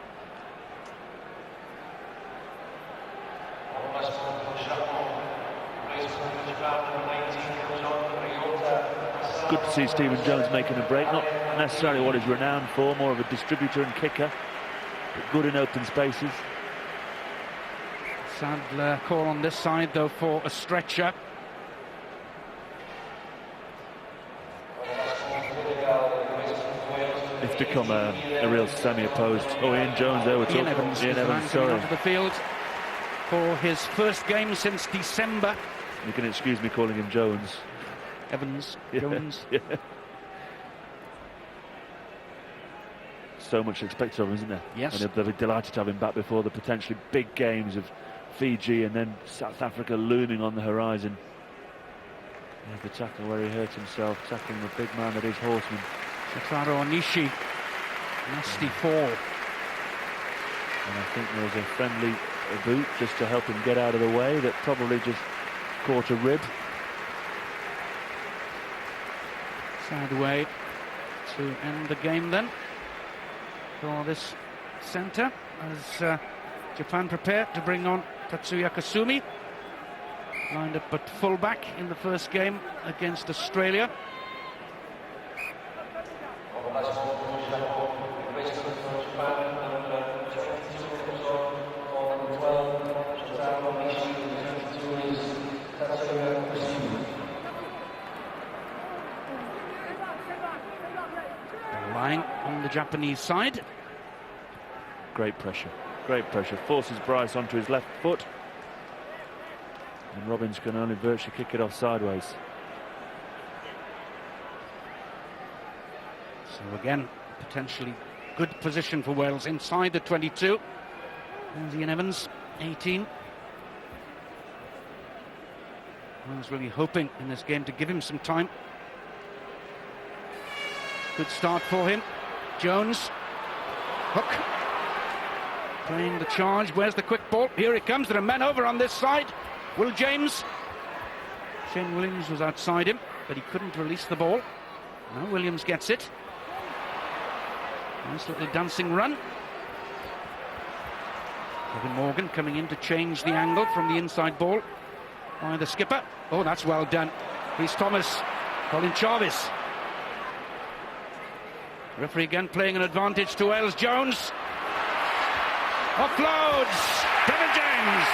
Good to see Stephen Jones making a break, not necessarily what he's renowned for, more of a distributor and kicker, but good in open spaces. Sad call on this side though for a stretcher. It's become a real semi-opposed. Oh, Ian Jones there, we're talking. Ian Evans, sorry. onto the field. for his first game since December. You can excuse me calling him Jones. Evans, Yeah, Jones. yeah. So much expected of him, isn't there? Yes. And they'll be delighted to have him back before the potentially big games of Fiji and then South Africa looming on the horizon. The tackle where he hurt himself, tackling the big man that is Horseman. Shotaro Onishi, nasty fall. And I think there was a friendly boot just to help him get out of the way that probably just caught a rib. Sad way to end the game then for this centre as Japan prepare to bring on Tatsuya Kasumi. Lined up at fullback in the first game against Australia. Lying on the Japanese side. Great pressure, forces Bryce onto his left foot. And Robbins can only virtually kick it off sideways. So again, potentially good position for Wales inside the 22. There's Ian Evans, 18. Wales really hoping in this game to give him some time. Good start for him. Jones, Hook, playing the charge. Where's the quick ball? Here it comes. There are men over on this side. Will James. Shane Williams was outside him, but he couldn't release the ball. Now Williams gets it. Nice little dancing run. Kevin Morgan coming in to change the angle from the inside ball by the skipper. Oh, that's well done. Rhys Thomas, Colin Jarvis. Referee again playing an advantage to Wales. Jones. Offloads. David James.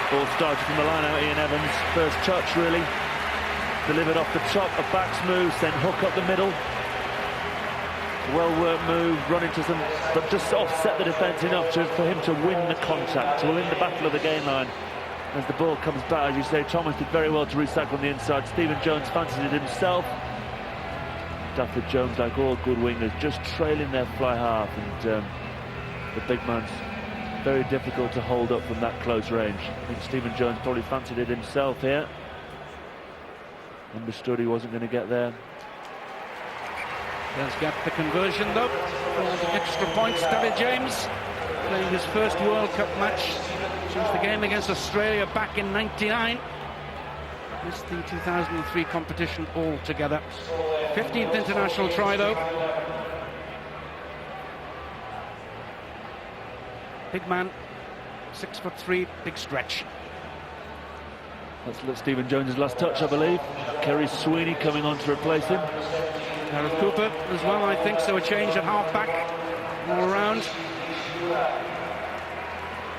Ball started from the line out, Ian Evans. First touch, really. Delivered off the top, a backs move, then hook up the middle. Well-worked move, run into some, but just offset the defence enough for him to win the contact, to win the battle of the game line. As the ball comes back, as you say, Thomas did very well to recycle on the inside. Stephen Jones fancied it himself. Dafford Jones, like all good wingers, just trailing their fly half, and the big man's very difficult to hold up from that close range. I think Stephen Jones probably fancied it himself here. Understood he wasn't going to get there. Does get the conversion though for the extra points. David James playing his first World Cup match since the game against Australia back in '99. Missed the 2003 competition altogether. 15th international try though. Big man, 6'3", big stretch. That's Stephen Jones' last touch, I believe. Kerry Sweeney coming on to replace him. Gareth Cooper as well, I think, so a change at half-back all around.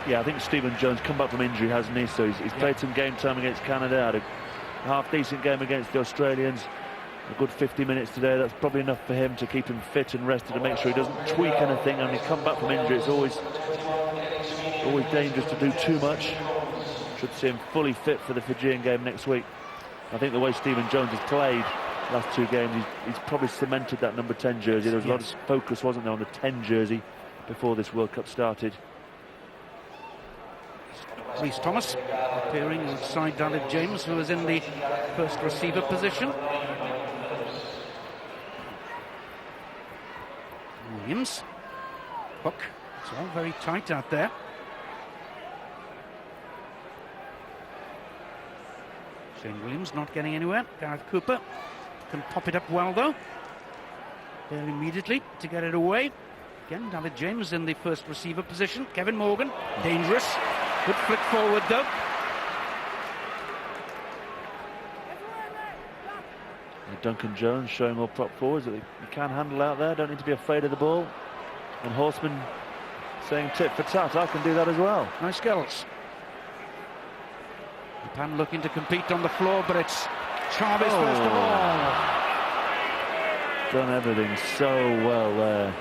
Yeah, I think Stephen Jones come back from injury, hasn't he? So he's played some game time against Canada, had a half-decent game against the Australians. A good 50 minutes today. That's probably enough for him to keep him fit and rested to make sure he doesn't tweak anything. And he come back from injury, it's always dangerous to do too much. Should see him fully fit for the Fijian game next week. I think the way Stephen Jones has played last two games, he's probably cemented that number 10 jersey. There was a lot of focus, wasn't there, on the 10 jersey before this World Cup started. Rhys Thomas appearing alongside David James, who was in the first receiver position. Williams, Hook, it's all very tight out there. Shane Williams not getting anywhere. Gareth Cooper can pop it up well though. There immediately to get it away. Again, David James in the first receiver position. Kevin Morgan, dangerous. Good flick forward though. Duncan Jones showing all prop forwards that you can handle out there, don't need to be afraid of the ball. And Horseman saying tit for tat, I can do that as well. Nice skills. Japan looking to compete on the floor, but it's Jarvis first of all. Done everything so well there.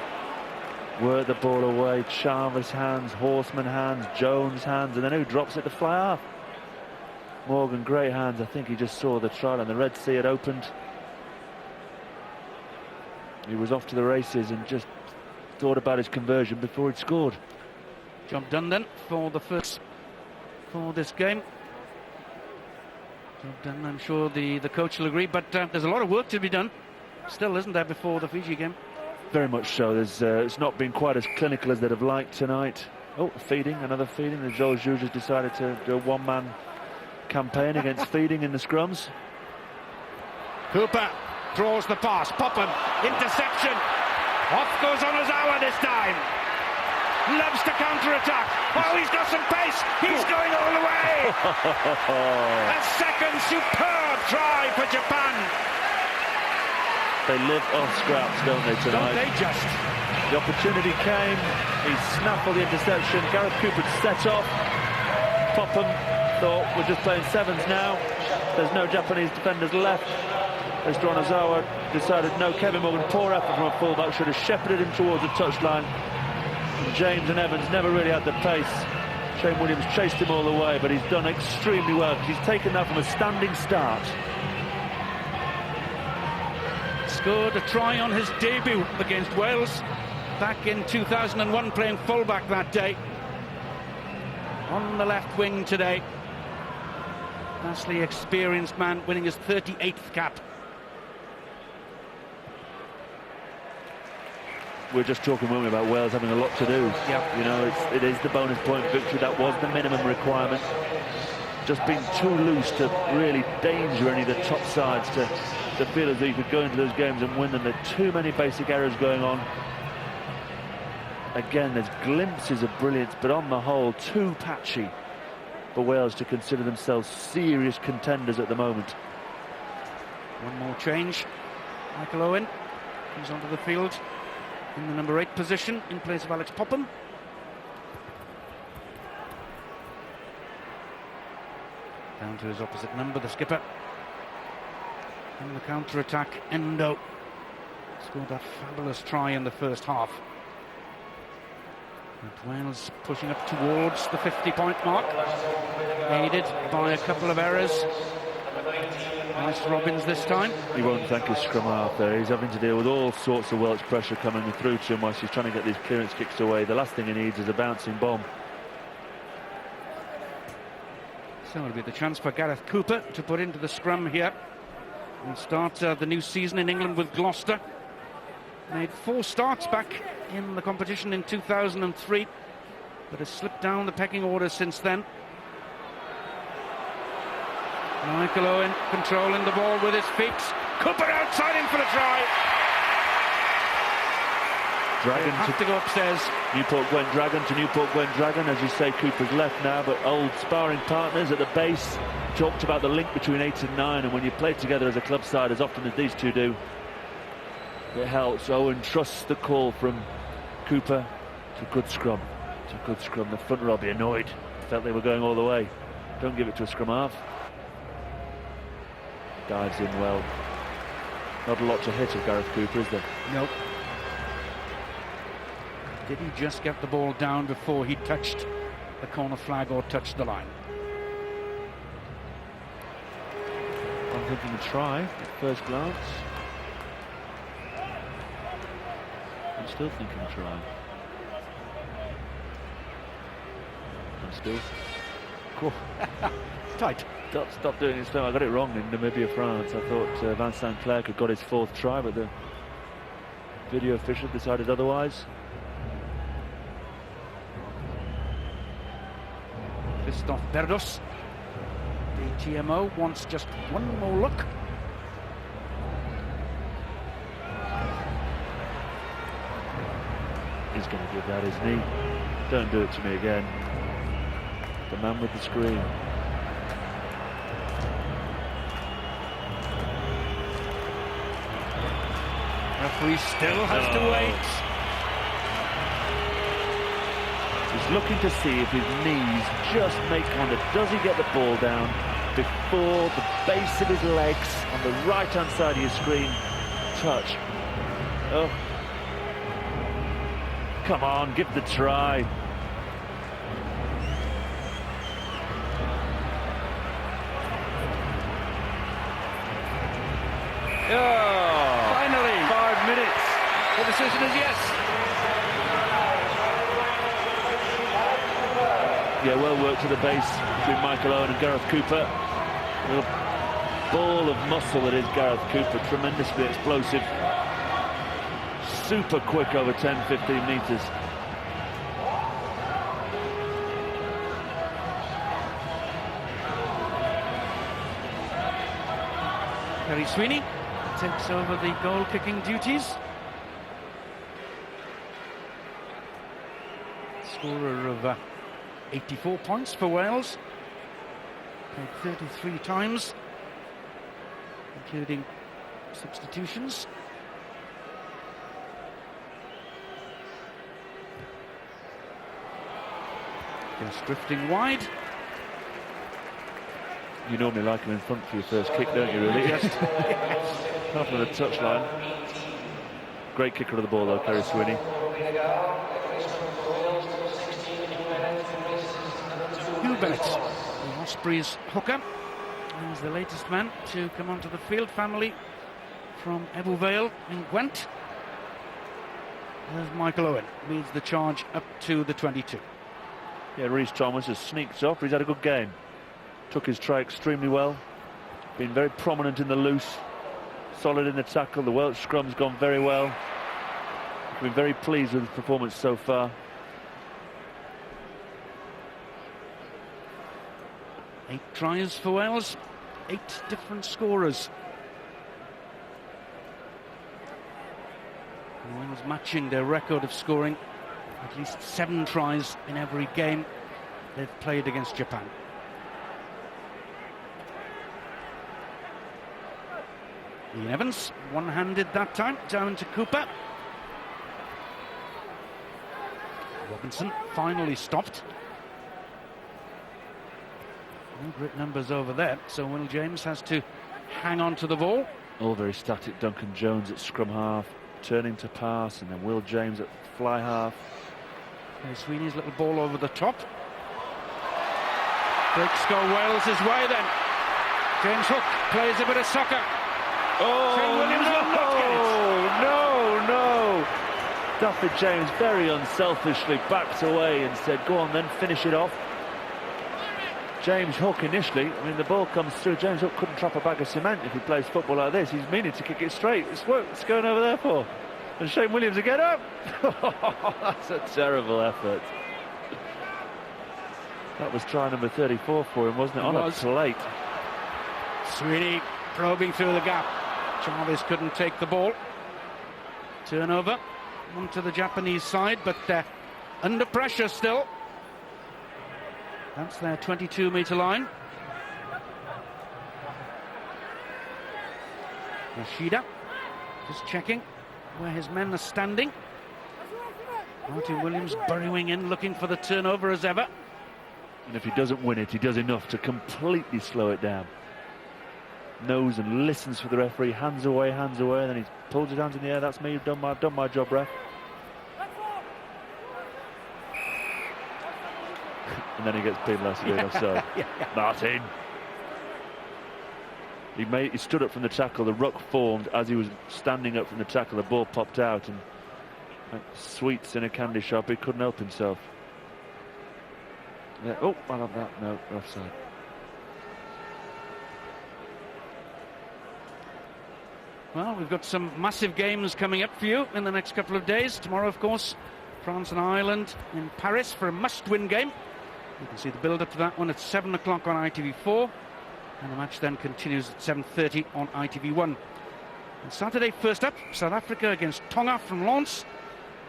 Work the ball away. Chalmers' hands, Horseman hands, Jones' hands, and then who drops it to fly off? Morgan, great hands. I think he just saw the trial and the Red Sea had opened. He was off to the races and just thought about his conversion before he'd scored. Job done then for the first for this game. Job done, I'm sure the coach will agree, but there's a lot of work to be done still, isn't there, before the Fiji game? Very much so. It's not been quite as clinical as they'd have liked tonight. Oh, feeding, another feeding. The Joel Jutge has decided to do a one-man campaign against feeding in the scrums. Cooper draws the pass. Popham, interception. Off goes Onozawa this time. Loves to counter-attack. Oh, he's got some pace. He's going all the way. A second superb try for Japan. They live off scraps, don't they, tonight? Don't they just? The opportunity came. He snaffled the interception. Gareth Cooper set off. Popham thought, we're just playing sevens now. There's no Japanese defenders left. Mr. Onozawa decided, no, Kevin Morgan, poor effort from a fullback, should have shepherded him towards the touchline. And James and Evans never really had the pace. Shane Williams chased him all the way, but he's done extremely well because he's taken that from a standing start. Scored a try on his debut against Wales back in 2001, playing fullback that day. On the left wing today. Vastly experienced man, winning his 38th cap. We're just talking, weren't we, about Wales having a lot to do. Yep. You know, it is the bonus point victory. That was the minimum requirement. Just being too loose to really danger any of the top sides to feel as though you could go into those games and win them. There are too many basic errors going on. Again, there's glimpses of brilliance, but on the whole, too patchy for Wales to consider themselves serious contenders at the moment. One more change. Michael Owen comes onto the field in the number 8 position in place of Alex Popham. Down to his opposite number, the skipper. In the counter-attack, Endo scored that fabulous try in the first half. And Wales pushing up towards the 50-point mark, aided by a couple of errors. Nice Robbins this time. He won't thank his scrum half there. He's having to deal with all sorts of Welsh pressure coming through to him whilst he's trying to get these clearance kicks away. The last thing he needs is a bouncing bomb. So it'll be the chance for Gareth Cooper to put into the scrum here and start the new season in England with Gloucester. Made 4 starts back in the competition in 2003, but has slipped down the pecking order since then. Michael Owen controlling the ball with his feet. Cooper outside in for the try. Dragon have to go upstairs. Newport Gwent Dragon to Newport Gwent Dragon. As you say, Cooper's left now, but old sparring partners at the base. Talked about the link between 8 and 9, and when you play together as a club side as often as these two do, it helps. Owen trusts the call from Cooper. It's a good scrum. It's a good scrum. The front row will be annoyed. Felt they were going all the way. Don't give it to a scrum half. Dives in well. Not a lot to hit of Gareth Cooper, is there? Nope. Did he just get the ball down before he touched the corner flag or touched the line? I'm thinking a try at first glance. I'm still thinking a try. I'm still... Cool. Tight. Stop doing it. I got it wrong in Namibia, France. I thought Van St. Clair had got his 4th try, but the video official decided otherwise. Christophe Berdos, the TMO, wants just one more look. He's going to give that his knee. Don't do it to me again. The man with the screen. Referee still has to wait. He's looking to see if his knees just make contact. Does he get the ball down before the base of his legs on the right-hand side of your screen touch? Oh. Come on, give the try. Oh, finally, 5 minutes. the decision is yes. Yeah, well worked to the base between Michael Owen and Gareth Cooper. Little ball of muscle that is Gareth Cooper, tremendously explosive. Super quick over 10-15 metres. Terry Sweeney takes over the goal-kicking duties. Scorer of 84 points for Wales. Played 33 times, including substitutions. Just drifting wide. You normally like him in front for your first kick, don't you, really? Just Not from the touchline. Great kicker of the ball, though, Terry Sweeney. Hubert, the Ospreys hooker. He's the latest man to come onto the field. Family from Ebbw Vale in Gwent. There's Michael Owen, leads the charge up to the 22. Yeah, Rhys Thomas has sneaked off. He's had a good game. Took his try extremely well. Been very prominent in the loose. Solid in the tackle. The Welsh scrum's gone very well. Been very pleased with his performance so far. 8 tries for Wales, 8 different scorers. Wales matching their record of scoring at least 7 tries in every game they've played against Japan. Ian Evans, one-handed that time, down to Cooper. Robinson finally stopped. No great numbers over there, so Will James has to hang on to the ball. All very static. Duncan Jones at scrum half, turning to pass, and then Will James at fly half. There's Sweeney's little ball over the top. Breaks go Wales' way then. James Hook plays a bit of soccer. Oh, Shane Williams will not get it. no. Duffy James very unselfishly backed away and said, go on then, finish it off. James Hook initially, I mean, the ball comes through. James Hook couldn't trap a bag of cement if he plays football like this. He's meaning to kick it straight. It's what it's going over there for. And Shane Williams again up. That's a terrible effort. That was try number 34 for him, wasn't it? On a plate. Sweeney probing through the gap. Jarvis couldn't take the ball. Turnover onto the Japanese side, but under pressure still. That's their 22-metre line. Rashida just checking where his men are standing. Martin Williams burrowing in, looking for the turnover as ever. And if he doesn't win it, he does enough to completely slow it down. Knows and listens for the referee, hands away, and then he pulls his hands in the air. That's me, done my job, ref. And then he gets penalised for being offside. Martin. He stood up from the tackle. The ruck formed as he was standing up from the tackle. The ball popped out, and like sweets in a candy shop, he couldn't help himself. Yeah. Oh, I love that. No, offside. Well, we've got some massive games coming up for you in the next couple of days. Tomorrow, of course, France and Ireland in Paris for a must-win game. You can see the build-up to that one at 7 o'clock on ITV4. And the match then continues at 7:30 on ITV1. And Saturday, first up, South Africa against Tonga from Lens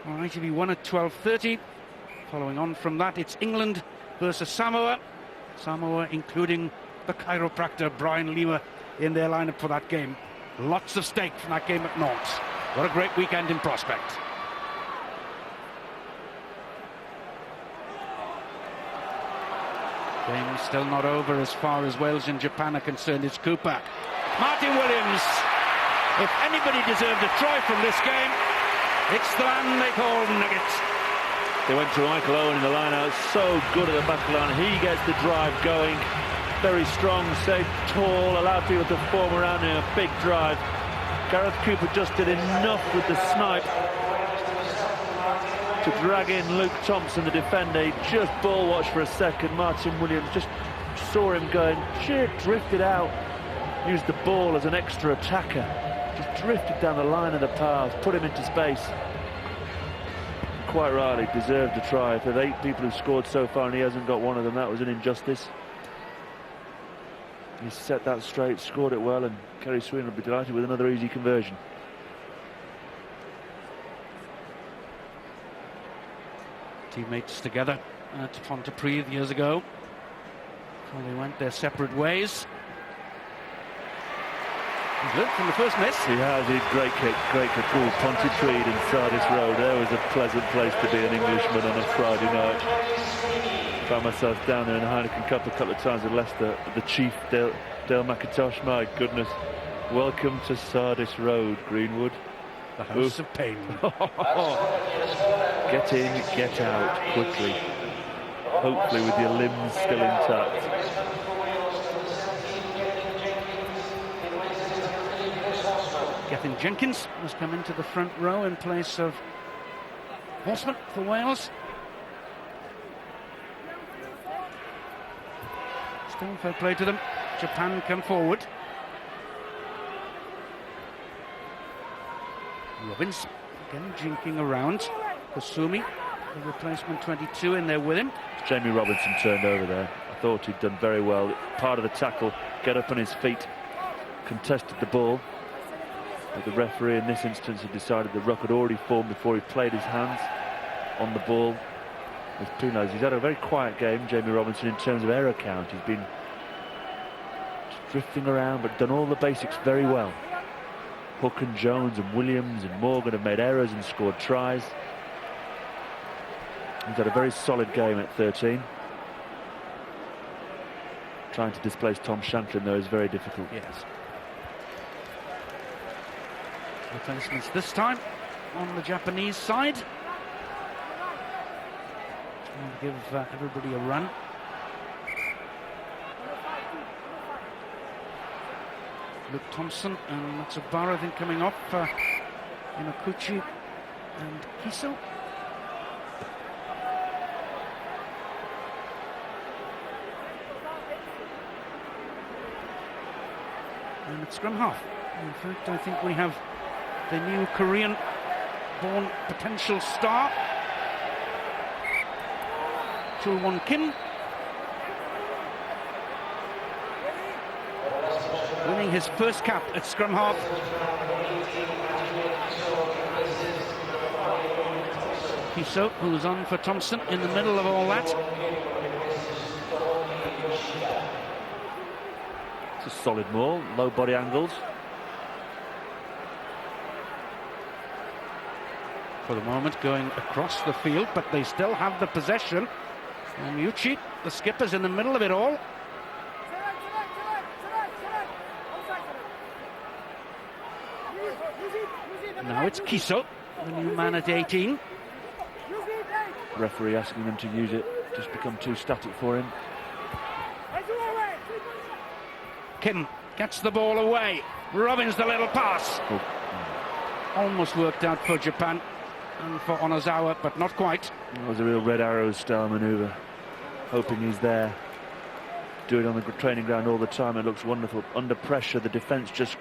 on ITV1 at 12:30. Following on from that, it's England versus Samoa. Samoa including the chiropractor Brian Lima in their lineup for that game. Lots of stake from that game at Nantes. What a great weekend in prospect. Game still not over as far as Wales and Japan are concerned. It's Cooper. Martin Williams. If anybody deserved a try from this game, it's the man they call Nugget. They went to Michael Owen in the line-out, so good at the back line. He gets the drive going, very strong, stayed tall, allowed people to form around him, a big drive. Gareth Cooper just did enough with the snipe to drag in Luke Thompson, the defender. He just ball watched for a second. Martin Williams just saw him going, drifted out, used the ball as an extra attacker, just drifted down the line of the path, put him into space. Quite rightly deserved a try. For the 8 people who scored so far and he hasn't got one of them, that was an injustice. He set that straight, scored it well, and Kerry Sweeney will be delighted with another easy conversion. Teammates together at Pontypridd years ago before they went their separate ways. He's learned from the first miss. He has. He's great kick. Ooh, Pontypridd in Sardis Road. There was a pleasant place to be an Englishman on a Friday night. Found myself down there in the Heineken Cup a couple of times with Leicester. The chief, Dale McIntosh. My goodness. Welcome to Sardis Road, Greenwood. The house of pain. Get in, get out quickly. Hopefully with your limbs still intact. Gethin Jenkins has come into the front row in place of Horseman for Wales. Still fair play to them. Japan come forward. Robbins again jinking around. Kasumi, the replacement 22, in there with him. Jamie Robinson turned over there. I thought he'd done very well. Part of the tackle, get up on his feet, contested the ball. But the referee in this instance had decided the ruck had already formed before he played his hands on the ball. With penalised. He's had a very quiet game, Jamie Robinson, in terms of error count. He's been drifting around but done all the basics very well. Hook and Jones and Williams and Morgan have made errors and scored tries. He's had a very solid game at 13. Trying to displace Tom Shanklin, though, is very difficult. Yes. Replacements this time on the Japanese side. Trying to give everybody a run. Luke Thompson and Matsubara, I think, coming off. Inakuchi and Kiso. And at scrum half, in fact, I think we have the new Korean-born potential star, Chul-won Kim, winning his first cap at scrum half. Kiso, who's on for Thompson in the middle of all that. It's a solid maul, low body angles. For the moment going across the field, but they still have the possession. And Yuchi, the skipper's in the middle of it all. Now it's Kiso, the new man at 18. Referee asking them to use it, just become too static for him. Kim gets the ball away. Robbins the little pass. Almost worked out for Japan and for Onozawa, but not quite. That was a real Red Arrow style manoeuvre. Hoping he's there. Do it on the training ground all the time. It looks wonderful. Under pressure, the defence just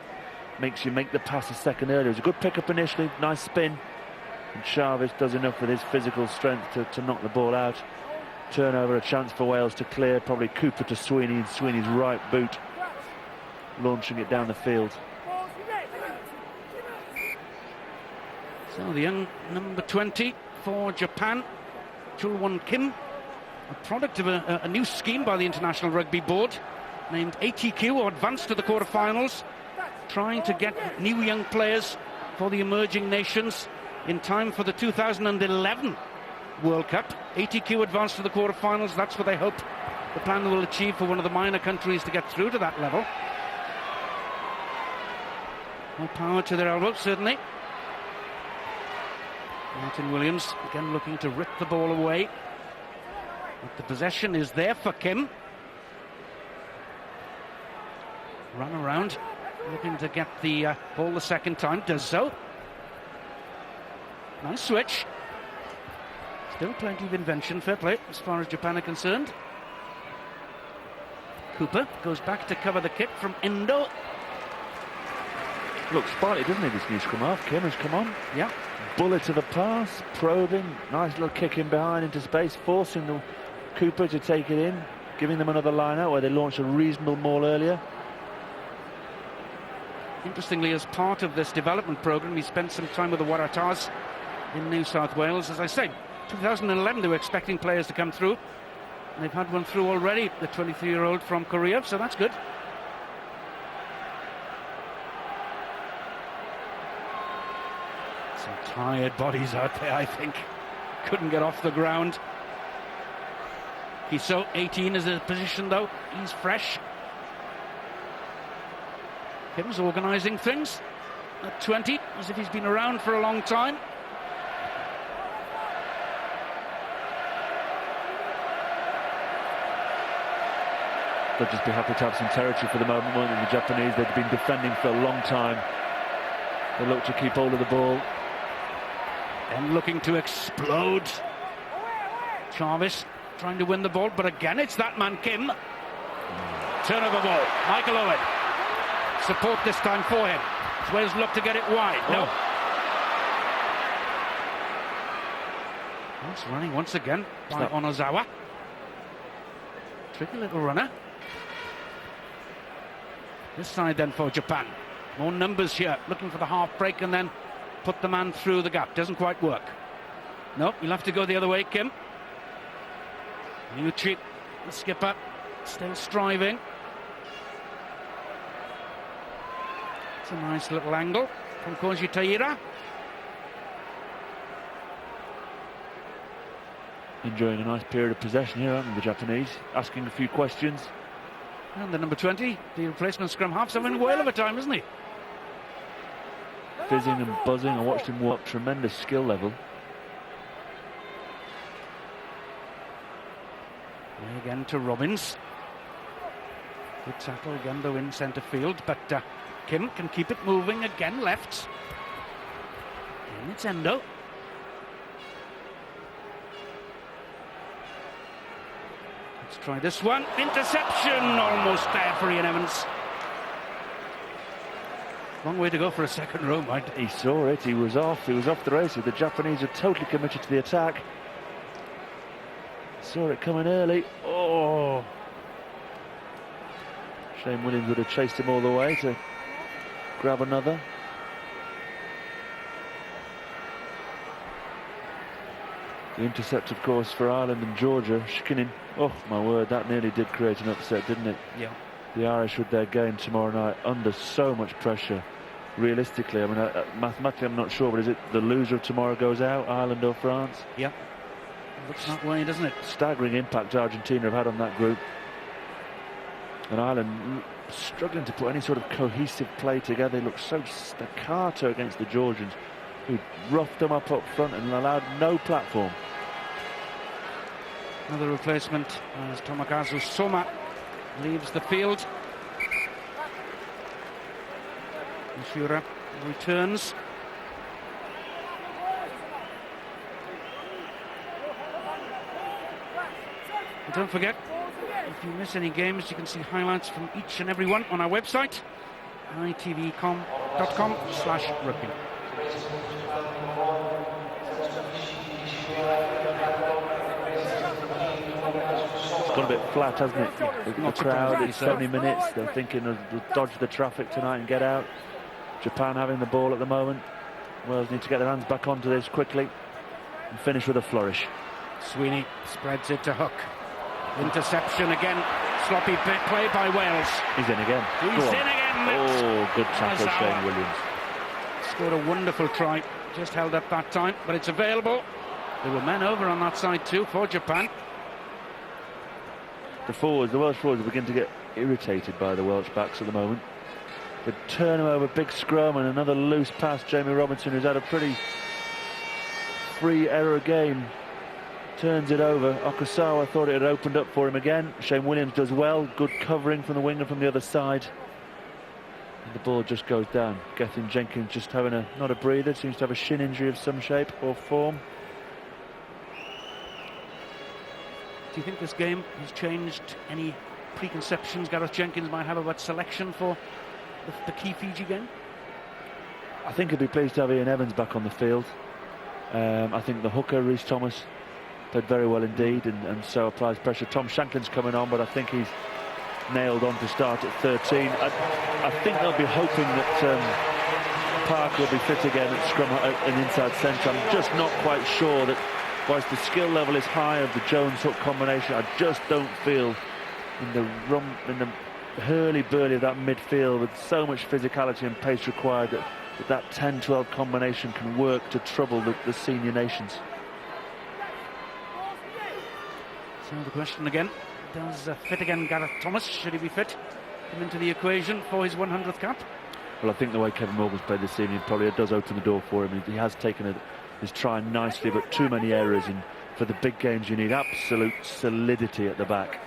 makes you make the pass a second earlier. It was a good pick-up initially, nice spin. And Chavez does enough with his physical strength to knock the ball out. Turnover, a chance for Wales to clear. Probably Cooper to Sweeney, and Sweeney's right boot launching it down the field. So the young number 20 for Japan, Chul-won Kim, a product of a new scheme by the International Rugby Board named ATQ, or Advanced to the Quarterfinals, trying to get new young players for the emerging nations in time for the 2011 World Cup. ATQ Advanced to the Quarterfinals, that's what they hope the plan will achieve for one of the minor countries to get through to that level. More power to their elbow, certainly. Martin Williams again looking to rip the ball away. But the possession is there for Kim. Run around, looking to get the ball the second time, does so. Nice switch. Still plenty of invention, fair play, as far as Japan are concerned. Cooper goes back to cover the kick from Endo. Looks spotty, doesn't he, this new scrum half? Kim has come on. Yeah. Bullet to the pass, probing, nice little kick in behind into space, forcing the Cooper to take it in, giving them another line out where they launched a reasonable maul earlier. Interestingly, as part of this development programme, he spent some time with the Waratahs in New South Wales. As I say, 2011 they were expecting players to come through. They've had one through already, the 23-year-old from Korea, so that's good. Some tired bodies out there, I think. Couldn't get off the ground. He's so 18 is his position, though. He's fresh. Kim's organising things at 20, as if he's been around for a long time. They'll just be happy to have some territory for the moment, won't they? The Japanese, they've been defending for a long time. They look to keep hold of the ball. And looking to explode. Jarvis trying to win the ball, but again it's that man Kim. Turn of the ball, Michael Owen. Support this time for him. Wales look to get it wide. No. It's running once again by Onozawa. Tricky little runner. This side then for Japan. More numbers here, looking for the half break and then put the man through the gap. Doesn't quite work. Nope, you'll have to go the other way, Kim. Jutge, the skipper, still striving. It's a nice little angle from Koji Taira. Enjoying a nice period of possession here, aren't they, the Japanese? Asking a few questions. And the number 20, the replacement scrum half's having a whale of a time, isn't he? Fizzing and buzzing. I watched him walk, tremendous skill level. Play again to Robbins. Good tackle again, though, in centre field, but Kim can keep it moving again left. And it's Endo. Let's try this one. Interception, almost there for Ian Evans. Long way to go for a second row, mind. He saw it, he was off the races. The Japanese are totally committed to the attack. Saw it coming early. Oh! Shane Williams would have chased him all the way to grab another. The intercept, of course, for Ireland and Georgia. Shikinin. Oh, my word, that nearly did create an upset, didn't it? Yeah. The Irish with their game tomorrow night under so much pressure. Realistically, I mean, mathematically I'm not sure, but is it the loser of tomorrow goes out, Ireland or France? Yeah. Looks that way, doesn't it? Staggering impact Argentina have had on that group. And Ireland struggling to put any sort of cohesive play together. They look so staccato against the Georgians, who roughed them up front and allowed no platform. Another replacement as Tomokazu Soma leaves the field. Ishura returns. And don't forget, if you miss any games, you can see highlights from each and every one on our website, itvcom.com/rugby. It's gone a bit flat, hasn't it? The crowd, it's 70 minutes. They're thinking of dodge the traffic tonight and get out. Japan having the ball at the moment. Wales need to get their hands back onto this quickly and finish with a flourish. Sweeney spreads it to Hook. Interception again. Sloppy play by Wales. He's in again. He's in again. Oh, good tackle, Shane Williams. Scored a wonderful try. Just held up that time, but it's available. There were men over on that side too for Japan. The Welsh forwards are beginning to get irritated by the Welsh backs at the moment. They turn him over, big scrum, and another loose pass. Jamie Robinson, who's had a pretty 3-error game. Turns it over. Okusawa thought it had opened up for him again. Shane Williams does well. Good covering from the winger from the other side. And the ball just goes down. Gethin Jenkins just having not a breather. Seems to have a shin injury of some shape or form. Do you think this game has changed any preconceptions Gareth Jenkins might have about selection for the key Fiji game? I think he'd be pleased to have Ian Evans back on the field. I think the hooker, Rhys Thomas, played very well indeed, and so applies pressure. Tom Shanklin's coming on, but I think he's nailed on to start at 13. I think they'll be hoping that Park will be fit again at scrum and inside centre. I'm just not quite sure that, whilst the skill level is high of the Jones-Hook combination, I just don't feel in the hurly-burly of that midfield with so much physicality and pace required that 10-12 combination can work to trouble the senior nations. So the question again, does fit again Gareth Thomas? Should he be fit? Come into the equation for his 100th cap? Well, I think the way Kevin Morgan's played this evening probably does open the door for him. He has taken his try nicely, but too many errors, and for the big games you need absolute solidity at the back.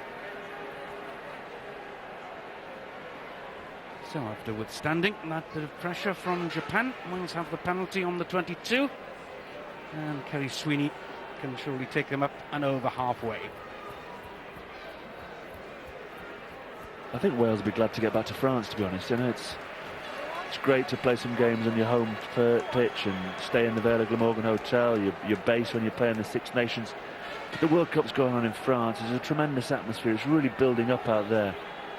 So after withstanding that bit of pressure from Japan, Wales have the penalty on the 22, and Kerry Sweeney can surely take them up and over halfway. I think Wales will be glad to get back to France, to be honest. You know, it's great to play some games on your home pitch and stay in the Vale of Glamorgan Hotel, your base when you're playing the Six Nations. But the World Cup's going on in France. There's a tremendous atmosphere. It's really building up out there.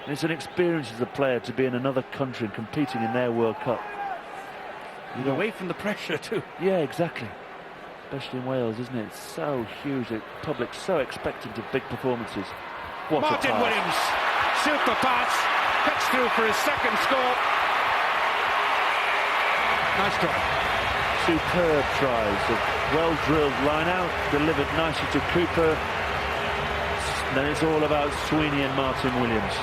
And it's an experience as a player to be in another country and competing in their World Cup. You're away from the pressure too. Yeah, exactly. Especially in Wales, isn't it? It's so huge. The public's so expectant of big performances. What Martin a pass. Williams, super pass, cuts through for his second score. Nice try. Superb tries. A well-drilled line-out, delivered nicely to Cooper. Then it's all about Sweeney and Martin Williams.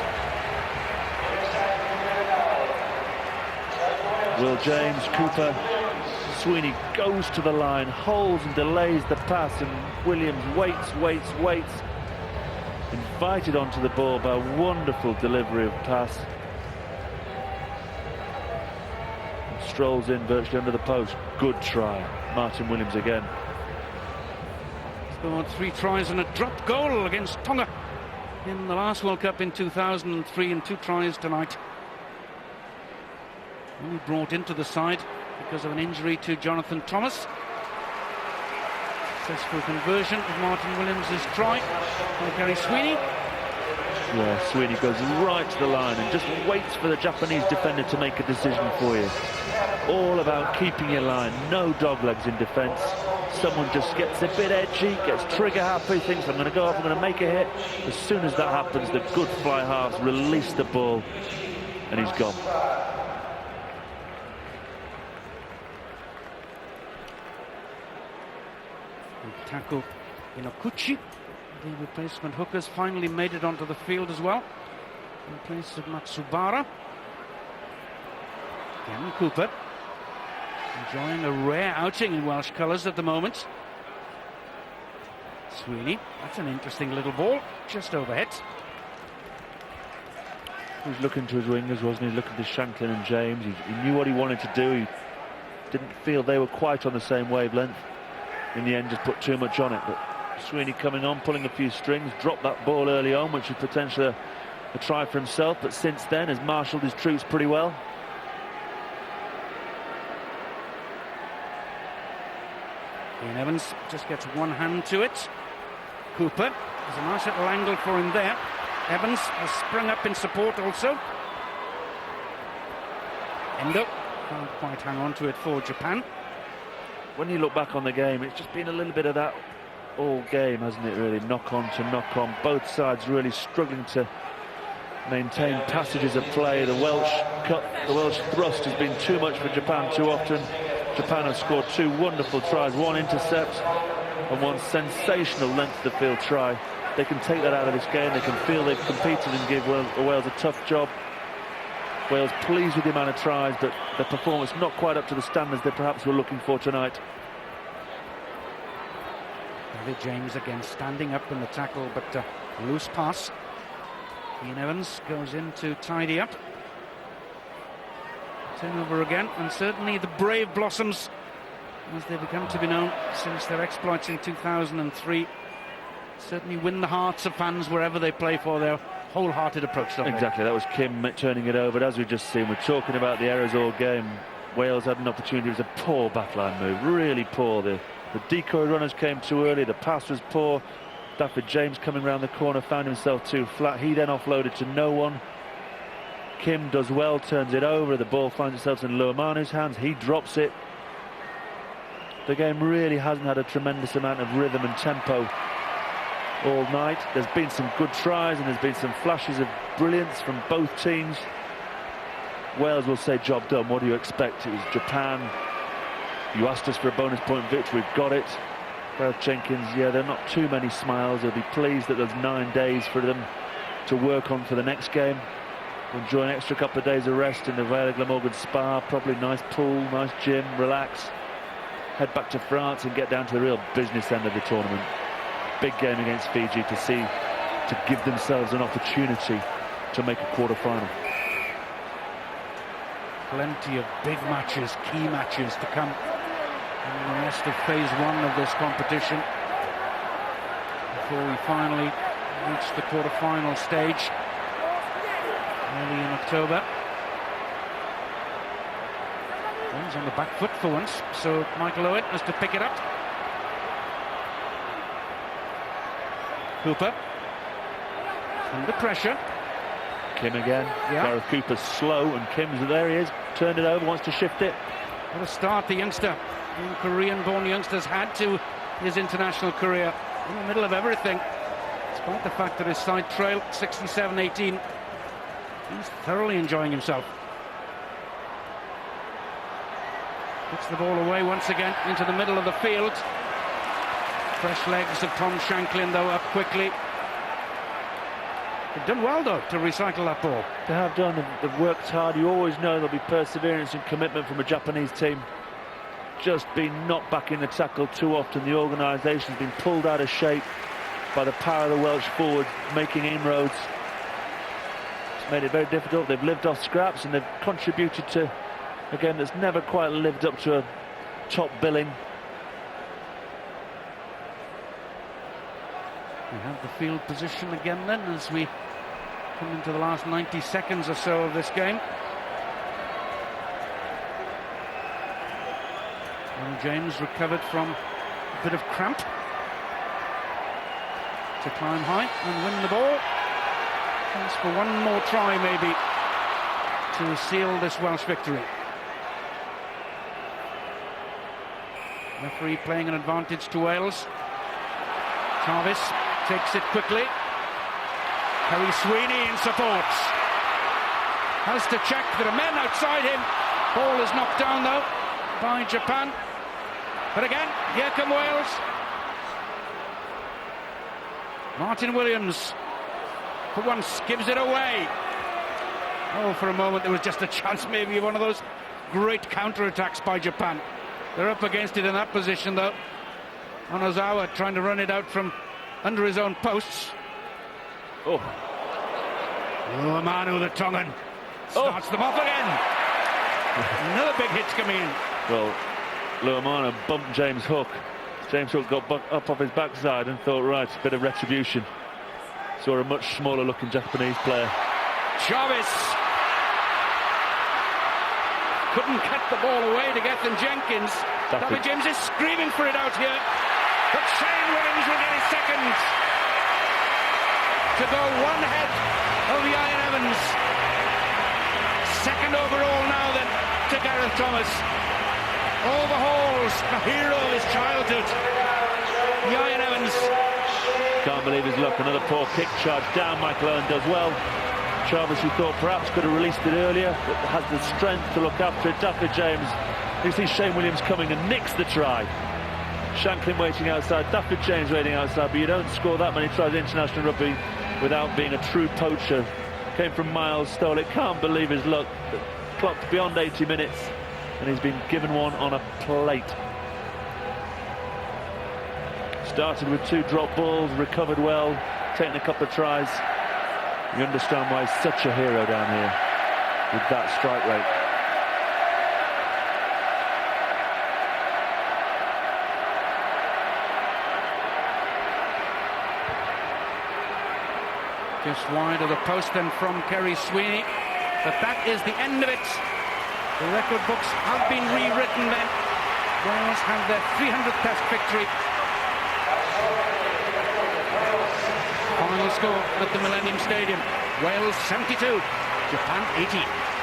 Will James, Cooper, Sweeney goes to the line, holds and delays the pass, and Williams waits. Invited onto the ball by a wonderful delivery of pass. And strolls in virtually under the post. Good try. Martin Williams again. Scored 3 tries and a drop goal against Tonga in the last World Cup in 2003, and 2 tries tonight. Only brought into the side because of an injury to Jonathan Thomas. Successful conversion of Martin Williams' try from Kerry Sweeney. Yeah, Sweeney goes right to the line and just waits for the Japanese defender to make a decision for you. All about keeping your line, no doglegs in defence. Someone just gets a bit edgy, gets trigger happy, thinks I'm going to go up, I'm going to make a hit. As soon as that happens, the good fly halves release the ball and he's gone. Tackle Inokuchi, the replacement hookers, finally made it onto the field as well in place of Matsubara. Again Cooper enjoying a rare outing in Welsh colours at the moment. Sweeney, that's an interesting little ball, just overhead. He was looking to his wingers, wasn't he? Looking to Shanklin and James. He knew what he wanted to do. He didn't feel they were quite on the same wavelength. In the end, just put too much on it. But Sweeney coming on, pulling a few strings, dropped that ball early on, which was potentially a try for himself, but since then has marshalled his troops pretty well. Ian Evans just gets one hand to it. Cooper, there's a nice little angle for him there. Evans has sprung up in support also. Endo can't quite hang on to it for Japan. When you look back on the game, it's just been a little bit of that all game, hasn't it, really? Knock on to knock on. Both sides really struggling to maintain passages of play. The Welsh cut, the Welsh thrust has been too much for Japan too often. Japan have scored 2 wonderful tries, 1 intercept and 1 sensational length of the field try. They can take that out of this game. They can feel they've competed and give Wales a tough job. Wales pleased with the amount of tries, but the performance not quite up to the standards they perhaps were looking for tonight. David James again standing up in the tackle, but loose pass. Ian Evans goes in to tidy up. Turnover again, and certainly the Brave Blossoms, as they become to be known since their exploits in 2003, certainly win the hearts of fans wherever they play for their wholehearted approach. Exactly, that was Kim turning it over. As we've just seen, we're talking about the errors all game. Wales had an opportunity. It was a poor backline move, really poor. The decoy runners came too early, the pass was poor. David James coming round the corner found himself too flat. He then offloaded to no one. Kim does well, turns it over. The ball finds itself in Luamanu's hands. He drops it. The game really hasn't had a tremendous amount of rhythm and tempo all night. There's been some good tries and there's been some flashes of brilliance from both teams. Wales will say job done. What do you expect? It was Japan. You asked us for a bonus point victory. We've got it. Gareth Jenkins, yeah, there are not too many smiles. They'll be pleased that there's 9 days for them to work on for the next game. Enjoy an extra couple of days of rest in the Vale of Glamorgan Spa. Probably nice pool, nice gym, relax. Head back to France and get down to the real business end of the tournament. Big game against Fiji to give themselves an opportunity to make a quarter-final. Plenty of big matches, key matches to come in the rest of phase 1 of this competition before we finally reach the quarter-final stage early in October. One's on the back foot for once, so Michael Owen has to pick it up. Cooper under pressure. Kim again. Yeah. Gareth Cooper's slow and Kim's there. He is. Turned it over, wants to shift it. What a start the youngster, the Korean-born youngster's had to his international career, in the middle of everything, despite the fact that his side trailed 67-18. He's thoroughly enjoying himself. Puts the ball away once again into the middle of the field. Fresh legs of Tom Shanklin, though, up quickly. They've done well, though, to recycle that ball. They have done. They've worked hard. You always know there'll be perseverance and commitment from a Japanese team. Just been knocked back in the tackle too often. The organisation's been pulled out of shape by the power of the Welsh forward making inroads. It's made it very difficult. They've lived off scraps and they've contributed to a game that's never quite lived up to a top billing. We have the field position again then as we come into the last 90 seconds or so of this game. And James recovered from a bit of cramp to climb high and win the ball. Chance for one more try maybe to seal this Welsh victory. Referee playing an advantage to Wales. Jarvis takes it quickly. Harry Sweeney in support. Has to check. There are men outside him. Ball is knocked down though by Japan. But again, here come Wales. Martin Williams for once gives it away. Oh, for a moment there was just a chance maybe of one of those great counter-attacks by Japan. They're up against it in that position though. Onozawa trying to run it out from under his own posts. Oh. Luamanu, the Tongan, starts them off again. Another big hit coming in. Well, Luamanu bumped James Hook. James Hook got up off his backside and thought, right, a bit of retribution. Saw a much smaller looking Japanese player. Jarvis couldn't cut the ball away to get them. Jenkins. David James is screaming for it out here. But Shane Williams will get his second to go one ahead of Ian Evans. Second overall now then to Gareth Thomas. Overhauls the hero of his childhood, Ian Evans. Can't believe his luck. Another poor kick charge down. Michael Owen does well. Jarvis, who thought perhaps could have released it earlier, but has the strength to look after it. David James, you see Shane Williams coming and nicks the try. Shanklin waiting outside, David James waiting outside, but you don't score that many tries in international rugby without being a true poacher. Came from miles, stole it, can't believe his luck. Clocked beyond 80 minutes, and he's been given one on a plate. Started with 2 drop balls, recovered well, taken a couple of tries. You understand why he's such a hero down here with that strike rate. Just wide of the post then from Kerry Sweeney. But that is the end of it. The record books have been rewritten then. Wales have their 300th Test victory. Final score at the Millennium Stadium. Wales 72, Japan 18.